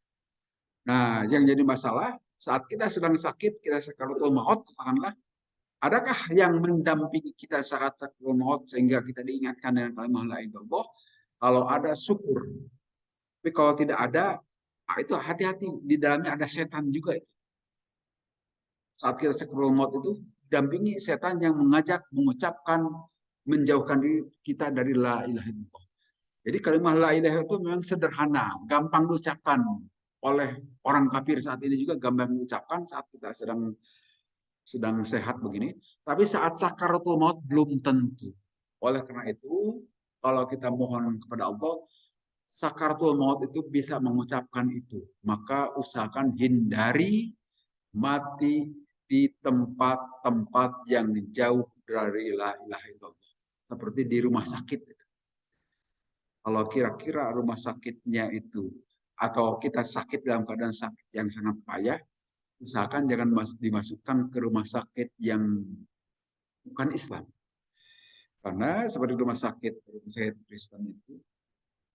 Nah, yang jadi masalah saat kita sedang sakit, kita sakaratul maut, katakanlah, adakah yang mendampingi kita saat sakaratul maut sehingga kita diingatkan dengan kalimat la ilaha illallah? Kalau ada, syukur. Tapi kalau tidak ada, itu hati-hati, di dalamnya ada setan juga. Saat kita sakaratul maut itu dampingi setan yang mengajak, mengucapkan, menjauhkan diri kita dari la ilaha illallah. Jadi kalimat la ilaha itu memang sederhana, gampang diucapkan oleh orang kafir saat ini juga, gampang diucapkan saat kita sedang sehat begini. Tapi saat sakaratul maut belum tentu. Oleh karena itu, kalau kita mohon kepada Allah, sakaratul maut itu bisa mengucapkan itu. Maka usahakan hindari mati di tempat-tempat yang jauh dari la ilaha illallah. Seperti di rumah sakit. Kalau kira-kira rumah sakitnya itu, atau kita sakit dalam keadaan sakit yang sangat payah, usahakan jangan dimasukkan ke rumah sakit yang bukan Islam. Karena seperti rumah sakit Kristen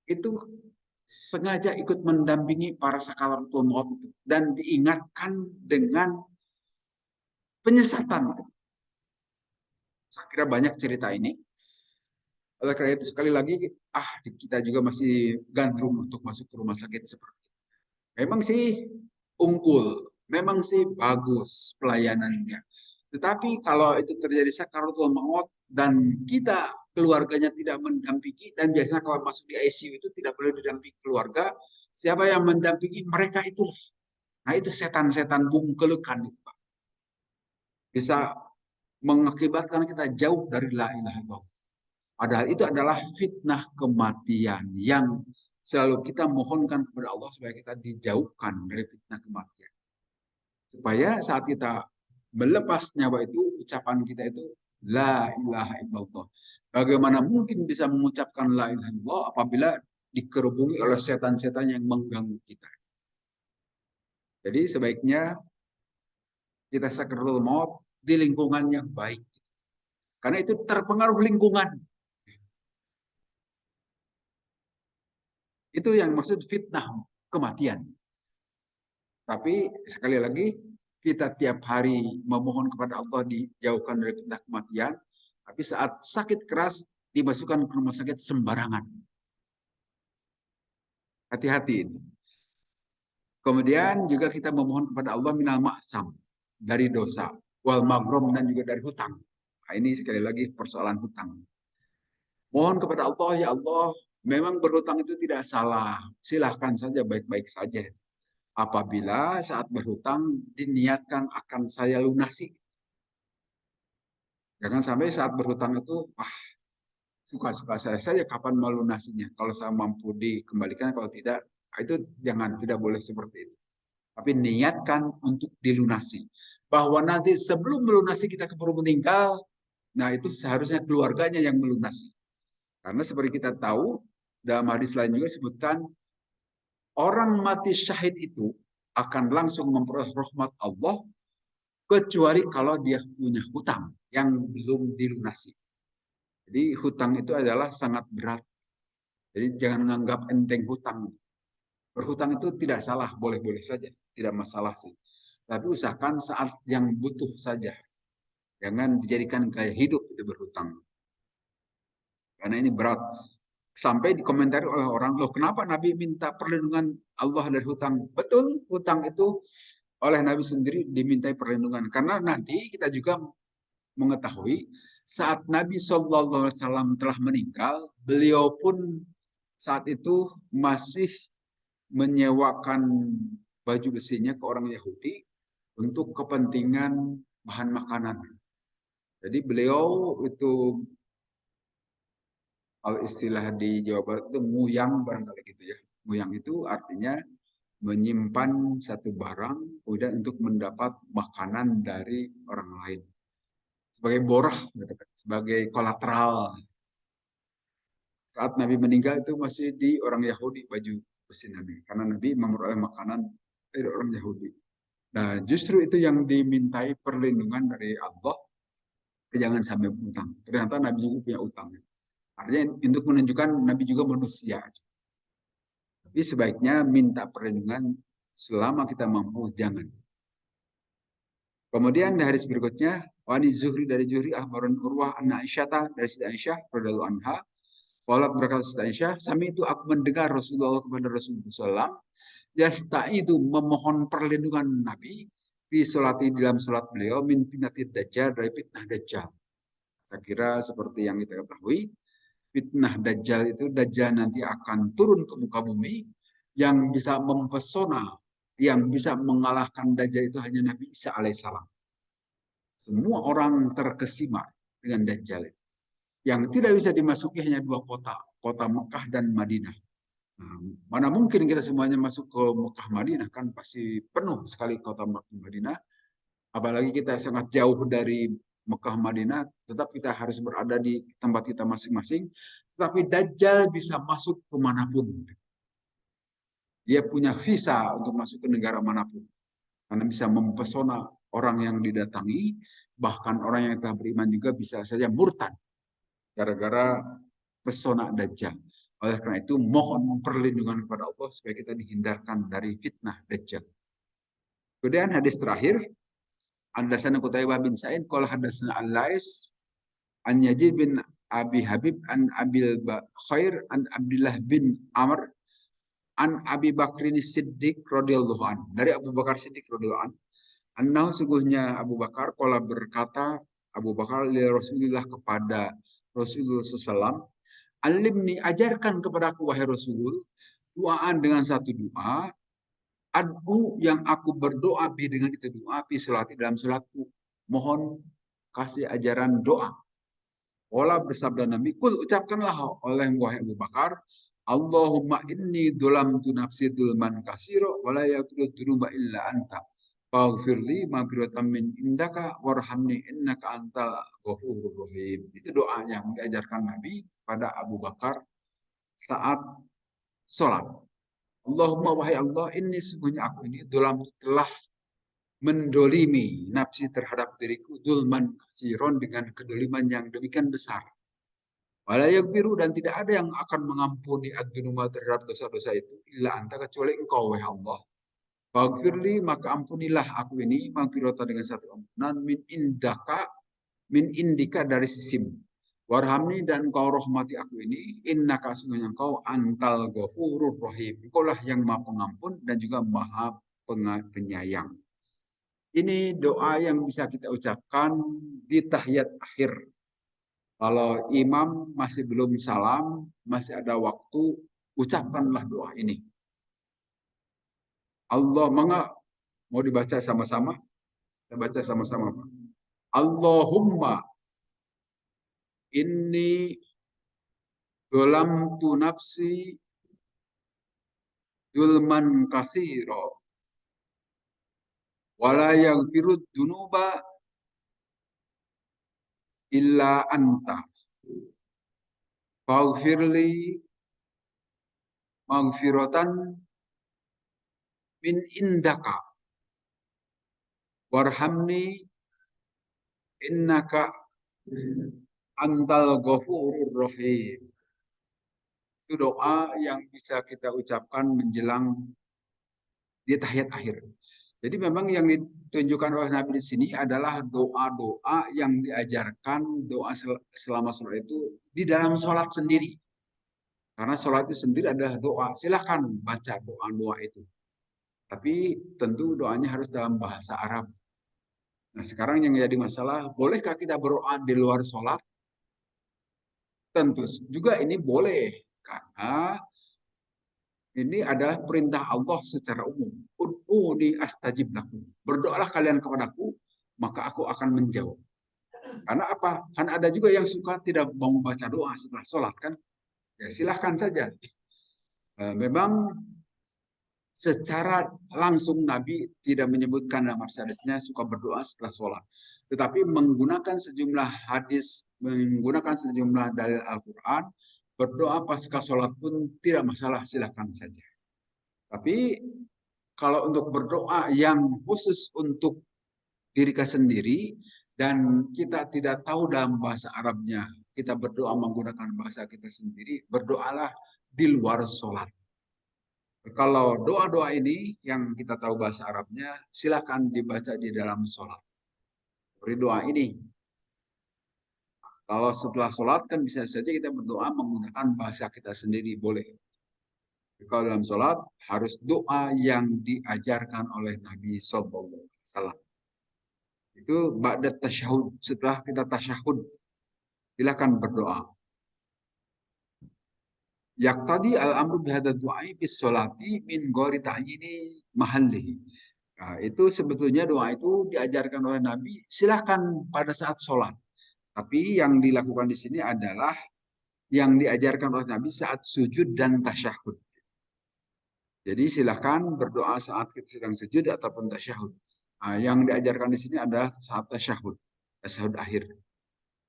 itu sengaja ikut mendampingi para sakaratul maut dan diingatkan dengan penyesatan. Saya kira banyak cerita ini. Oleh karena itu sekali lagi, kita juga masih gandrung untuk masuk ke rumah sakit seperti itu. Memang sih unggul, memang sih bagus pelayanannya. Tetapi kalau itu terjadi sakaratul maut dan kita keluarganya tidak mendampingi, dan biasanya kalau masuk di ICU itu tidak boleh didampingi keluarga, siapa yang mendampingi mereka itulah. Nah itu setan-setan bungkelekan itu, Pak. Bisa mengakibatkan kita jauh dari la ilaha illallah. Padahal itu adalah fitnah kematian yang selalu kita mohonkan kepada Allah supaya kita dijauhkan dari fitnah kematian. Supaya saat kita melepas nyawa itu, ucapan kita itu la ilaha illallah. Bagaimana mungkin bisa mengucapkan la ilaha illallah apabila dikerubungi oleh setan-setan yang mengganggu kita. Jadi sebaiknya kita sakaratul maut di lingkungan yang baik. Karena itu terpengaruh lingkungan. Itu yang maksud fitnah kematian. Tapi sekali lagi, kita tiap hari memohon kepada Allah dijauhkan dari fitnah kematian. Tapi saat sakit keras, dimasukkan ke rumah sakit sembarangan. Hati-hati ini. Kemudian juga kita memohon kepada Allah minal ma'sam, dari dosa. Wal magrom, dan juga dari hutang. Nah, ini sekali lagi persoalan hutang. Mohon kepada Allah, ya Allah, memang berhutang itu tidak salah. Silahkan saja, baik-baik saja. Apabila saat berhutang diniatkan akan saya lunasi. Jangan sampai saat berhutang itu, suka-suka saya saja kapan melunasinya. Kalau saya mampu dikembalikan, kalau tidak, itu jangan, tidak boleh seperti itu. Tapi niatkan untuk dilunasi. Bahwa nanti sebelum melunasi kita keburu meninggal, nah itu seharusnya keluarganya yang melunasi. Karena seperti kita tahu, dalam hadis lain juga sebutkan, orang mati syahid itu akan langsung memperoleh rahmat Allah, kecuali kalau dia punya hutang yang belum dilunasi. Jadi hutang itu adalah sangat berat. Jadi jangan menganggap enteng hutang. Berhutang itu tidak salah, boleh-boleh saja, tidak masalah sih. Tapi usahakan saat yang butuh saja. Jangan dijadikan gaya hidup itu berhutang. Karena ini berat. Sampai dikomentari oleh orang, loh kenapa Nabi minta perlindungan Allah dari hutang? Betul, hutang itu oleh Nabi sendiri dimintai perlindungan. Karena nanti kita juga mengetahui saat Nabi SAW telah meninggal, beliau pun saat itu masih menyewakan baju besinya ke orang Yahudi untuk kepentingan bahan makanan. Jadi beliau itu, kalau istilah di Jawa Barat itu nguyang barangkali gitu ya. Nguyang itu artinya menyimpan satu barang kemudian untuk mendapat makanan dari orang lain. Sebagai borah, gitu kan, sebagai kolateral. Saat Nabi meninggal itu masih di orang Yahudi baju besi Nabi. Karena Nabi memperoleh makanan dari orang Yahudi. Nah, justru itu yang dimintai perlindungan dari Allah, jangan sampai utang. Ternyata Nabi juga punya utang. Artinya untuk menunjukkan Nabi juga manusia. Tapi sebaiknya minta perlindungan selama kita mampu, jangan. Kemudian di hadis berikutnya, Wani Zuhri dari Zuhri, Ahbarun Urwah, Anna Aisyata dari Siti Aisyah, radhiyallahu anha, Walat berkata Siti Aisyah, Sami itu aku mendengar Rasulullah kepada Rasulullah SAW, itu memohon perlindungan Nabi, di solati dalam solat beliau, min fitnatid dajjal, dari fitnah dajjal. Saya kira seperti yang kita ketahui, fitnah dajjal itu, dajjal nanti akan turun ke muka bumi, yang bisa mempesona, yang bisa mengalahkan dajjal itu hanya Nabi Isa alaihissalam. Semua orang terkesima dengan dajjal itu. Yang tidak bisa dimasuki hanya dua kota, kota Mekah dan Madinah. Nah, mana mungkin kita semuanya masuk ke Mekah Madinah, kan pasti penuh sekali kota Mekah Madinah. Apalagi kita sangat jauh dari Mekah Madinah, tetap kita harus berada di tempat kita masing-masing. Tapi Dajjal bisa masuk kemanapun. Dia punya visa untuk masuk ke negara manapun. Karena bisa mempesona orang yang didatangi, bahkan orang yang telah beriman juga bisa saja murtad gara-gara pesona Dajjal. Oleh karena itu, mohon perlindungan kepada Allah supaya kita dihindarkan dari fitnah Dajjal. Kemudian hadis terakhir, Haddatsana Qutaibah bin Sa'id qala haddatsana Al-Lais an Yazid bin Abi Habib an Abil Khair an Abdullah bin Amr an Abi Bakrin Siddiq radhiyallahu an. Dari Abu Bakar Siddiq radhiyallahu an, Annahu sungguhnya Abu Bakar qala berkata Abu Bakar li Rasulillah kepada Rasulullah SAW, alimni ajarkan kepadaku wahai Rasul, doaan dengan satu doa, ad'u yang aku berdoa bi dengan itu doa fi salati dalam salatku. Mohon kasih ajaran doa. Ola bersabda Nabi, kul ucapkanlah oleh wahai Abu Bakar, Allahumma inni tu nafsi dulman kasiro wa la yaghfiru dzunuba illa anta. Faghfirli maghfiratan min indaka warhamni innaka antal ghafurur rahim. Itu doa yang diajarkan Nabi pada Abu Bakar saat sholat. Allahumma wahai Allah, ini sesungguhnya aku ini telah mendolimi nafsi terhadap diriku dulman kasiron dengan kedoliman yang demikian besar. Wala yaghfiru dan tidak ada yang akan mengampuni ad-dunuba terhadap dosa-dosa itu illa anta kecuali engkau wahai Allah. Faghfirli maka ampunilah aku ini maghfirata dengan satu ampunan min indika dari sisim. Warhamni dan engkau rahmati aku ini innaka sungguhnya engkau antal ghafurur rahim. Engkau lah yang maha pengampun dan juga maha penyayang. Ini doa yang bisa kita ucapkan di tahiyat akhir. Kalau imam masih belum salam, masih ada waktu, ucapkanlah doa ini. Allah mau dibaca sama-sama? Kita baca sama-sama. Allahumma inni tu nafsi dulman kathiro wala yaghfiru dunuba illa anta. Faghfirli maghfiratan min indaka warhamni innaka antal ghafurur rahim. Itu doa yang bisa kita ucapkan menjelang di tahiyat akhir. Jadi memang yang ditunjukkan oleh Nabi di sini adalah doa-doa yang diajarkan doa selama sholat itu di dalam sholat sendiri. Karena sholat itu sendiri adalah doa. Silahkan baca doa-doa itu. Tapi tentu doanya harus dalam bahasa Arab. Nah sekarang yang jadi masalah, bolehkah kita berdoa di luar sholat? Tentu juga ini boleh. Karena ini adalah perintah Allah secara umum. Ud'uni astajib lakum. Berdoalah kalian kepadaku, maka aku akan menjawab. Karena apa? Kan ada juga yang suka tidak mau baca doa setelah sholat kan? Ya silahkan saja. Memang secara langsung Nabi tidak menyebutkan dalam hadisnya suka berdoa setelah sholat. Tetapi menggunakan sejumlah hadis, menggunakan sejumlah dalil Al-Quran, berdoa pasca sholat pun tidak masalah, silahkan saja. Tapi kalau untuk berdoa yang khusus untuk diri kita sendiri dan kita tidak tahu dalam bahasa Arabnya, kita berdoa menggunakan bahasa kita sendiri, berdoalah di luar sholat. Kalau doa-doa ini yang kita tahu bahasa Arabnya, silakan dibaca di dalam sholat. Beri doa ini. Kalau setelah sholat kan bisa saja kita berdoa menggunakan bahasa kita sendiri, boleh. Kalau dalam sholat harus doa yang diajarkan oleh Nabi SAW. Itu ba'da tasyahud, setelah kita tasyahud, silakan berdoa. Yaqtadi al-amru bihadza du'ai bis sholati min ghairi ta'yini mahallihi. Nah, itu sebetulnya doa itu diajarkan oleh Nabi, silakan pada saat sholat. Tapi yang dilakukan di sini adalah yang diajarkan oleh Nabi saat sujud dan tasyahud. Jadi silakan berdoa saat kita sedang sujud ataupun tasyahud. Nah, yang diajarkan di sini adalah saat tasyahud, tasyahud akhir.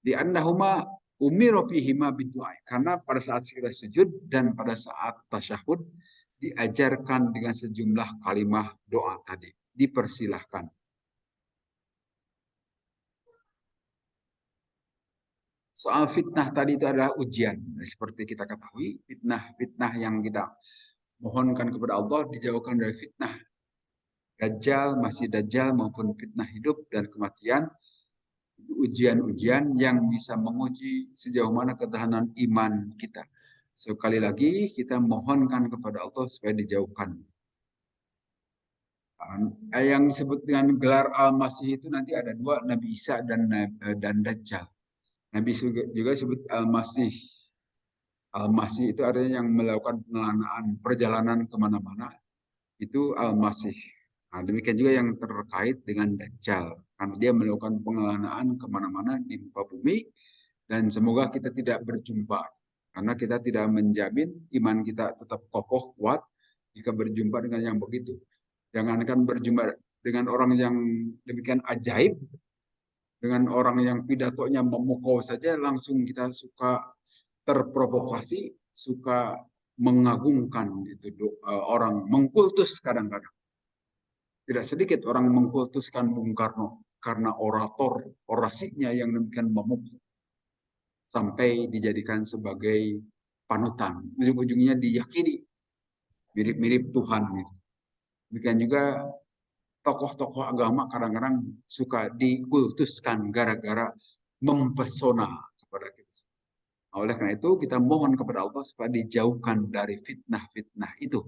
Di annahuma umiru fihima bidu'a. Karena pada saat kita sujud dan pada saat tasyahud diajarkan dengan sejumlah kalimat doa tadi. Dipersilahkan. Soal fitnah tadi itu adalah ujian. Seperti kita ketahui, fitnah yang kita mohonkan kepada Allah dijauhkan dari fitnah Dajjal, masih Dajjal maupun fitnah hidup dan kematian. Ujian-ujian yang bisa menguji sejauh mana ketahanan iman kita. Sekali lagi kita mohonkan kepada Allah supaya dijauhkan. Yang disebut dengan gelar Al-Masih itu nanti ada dua, Nabi Isa dan Dajjal. Nabi juga disebut Al-Masih. Al-Masih itu artinya yang melakukan pengelanaan perjalanan kemana-mana, itu Al-Masih. Nah, demikian juga yang terkait dengan Dajjal. Karena dia melakukan pengelanaan kemana-mana di muka bumi, dan semoga kita tidak berjumpa. Karena kita tidak menjamin iman kita tetap kokoh, kuat, jika berjumpa dengan yang begitu. Jangankan berjumpa dengan orang yang demikian ajaib, dengan orang yang pidatonya memukau saja, langsung kita suka terprovokasi, suka mengagungkan itu orang mengkultus kadang-kadang. Tidak sedikit orang mengkultuskan Bung Karno karena orasinya yang demikian memukau sampai dijadikan sebagai panutan. Ujung-ujungnya diyakini mirip-mirip Tuhan. Demikian juga tokoh-tokoh agama kadang-kadang suka dikultuskan gara-gara mempesona kepada kita. Oleh karena itu kita mohon kepada Allah supaya dijauhkan dari fitnah-fitnah itu.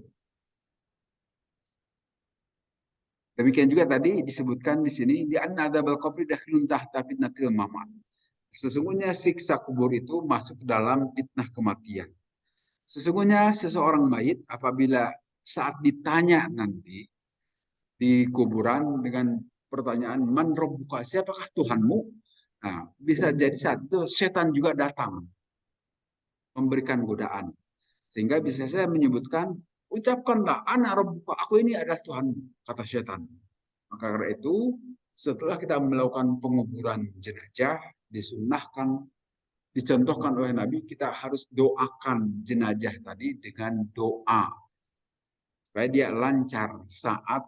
Demikian juga tadi disebutkan di sini di anna adzabal qabri dakhilun tahta fitnatil mamat. Sesungguhnya siksa kubur itu masuk dalam fitnah kematian. Sesungguhnya seseorang mayit apabila saat ditanya nanti di kuburan dengan pertanyaan man rabbuka, siapakah Tuhanmu? Nah, bisa jadi saat itu setan juga datang memberikan godaan. Sehingga bisa saya menyebutkan, ucapkanlah ana rabbuka, aku ini adalah Tuhanmu, kata setan. Maka karena itu, setelah kita melakukan penguburan jenazah, disunnahkan, dicontohkan oleh Nabi, kita harus doakan jenazah tadi dengan doa. Supaya dia lancar saat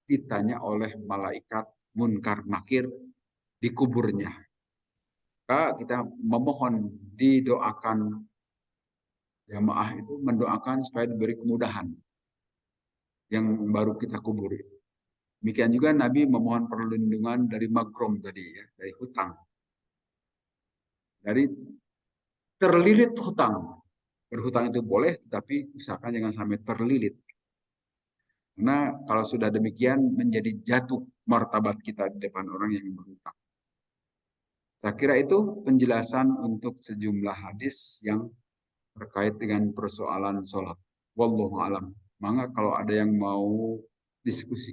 ditanya oleh malaikat munkar nakir di kuburnya. Maka kita memohon didoakan, jamaah itu mendoakan supaya diberi kemudahan yang baru kita kubur. Demikian juga Nabi memohon perlindungan dari magrom tadi ya, dari hutang. Dari terlilit hutang. Berhutang itu boleh, tetapi usahakan jangan sampai terlilit. Karena kalau sudah demikian menjadi jatuh martabat kita di depan orang yang berhutang. Saya kira itu penjelasan untuk sejumlah hadis yang terkait dengan persoalan sholat. Wallahu alam. Maka kalau ada yang mau diskusi.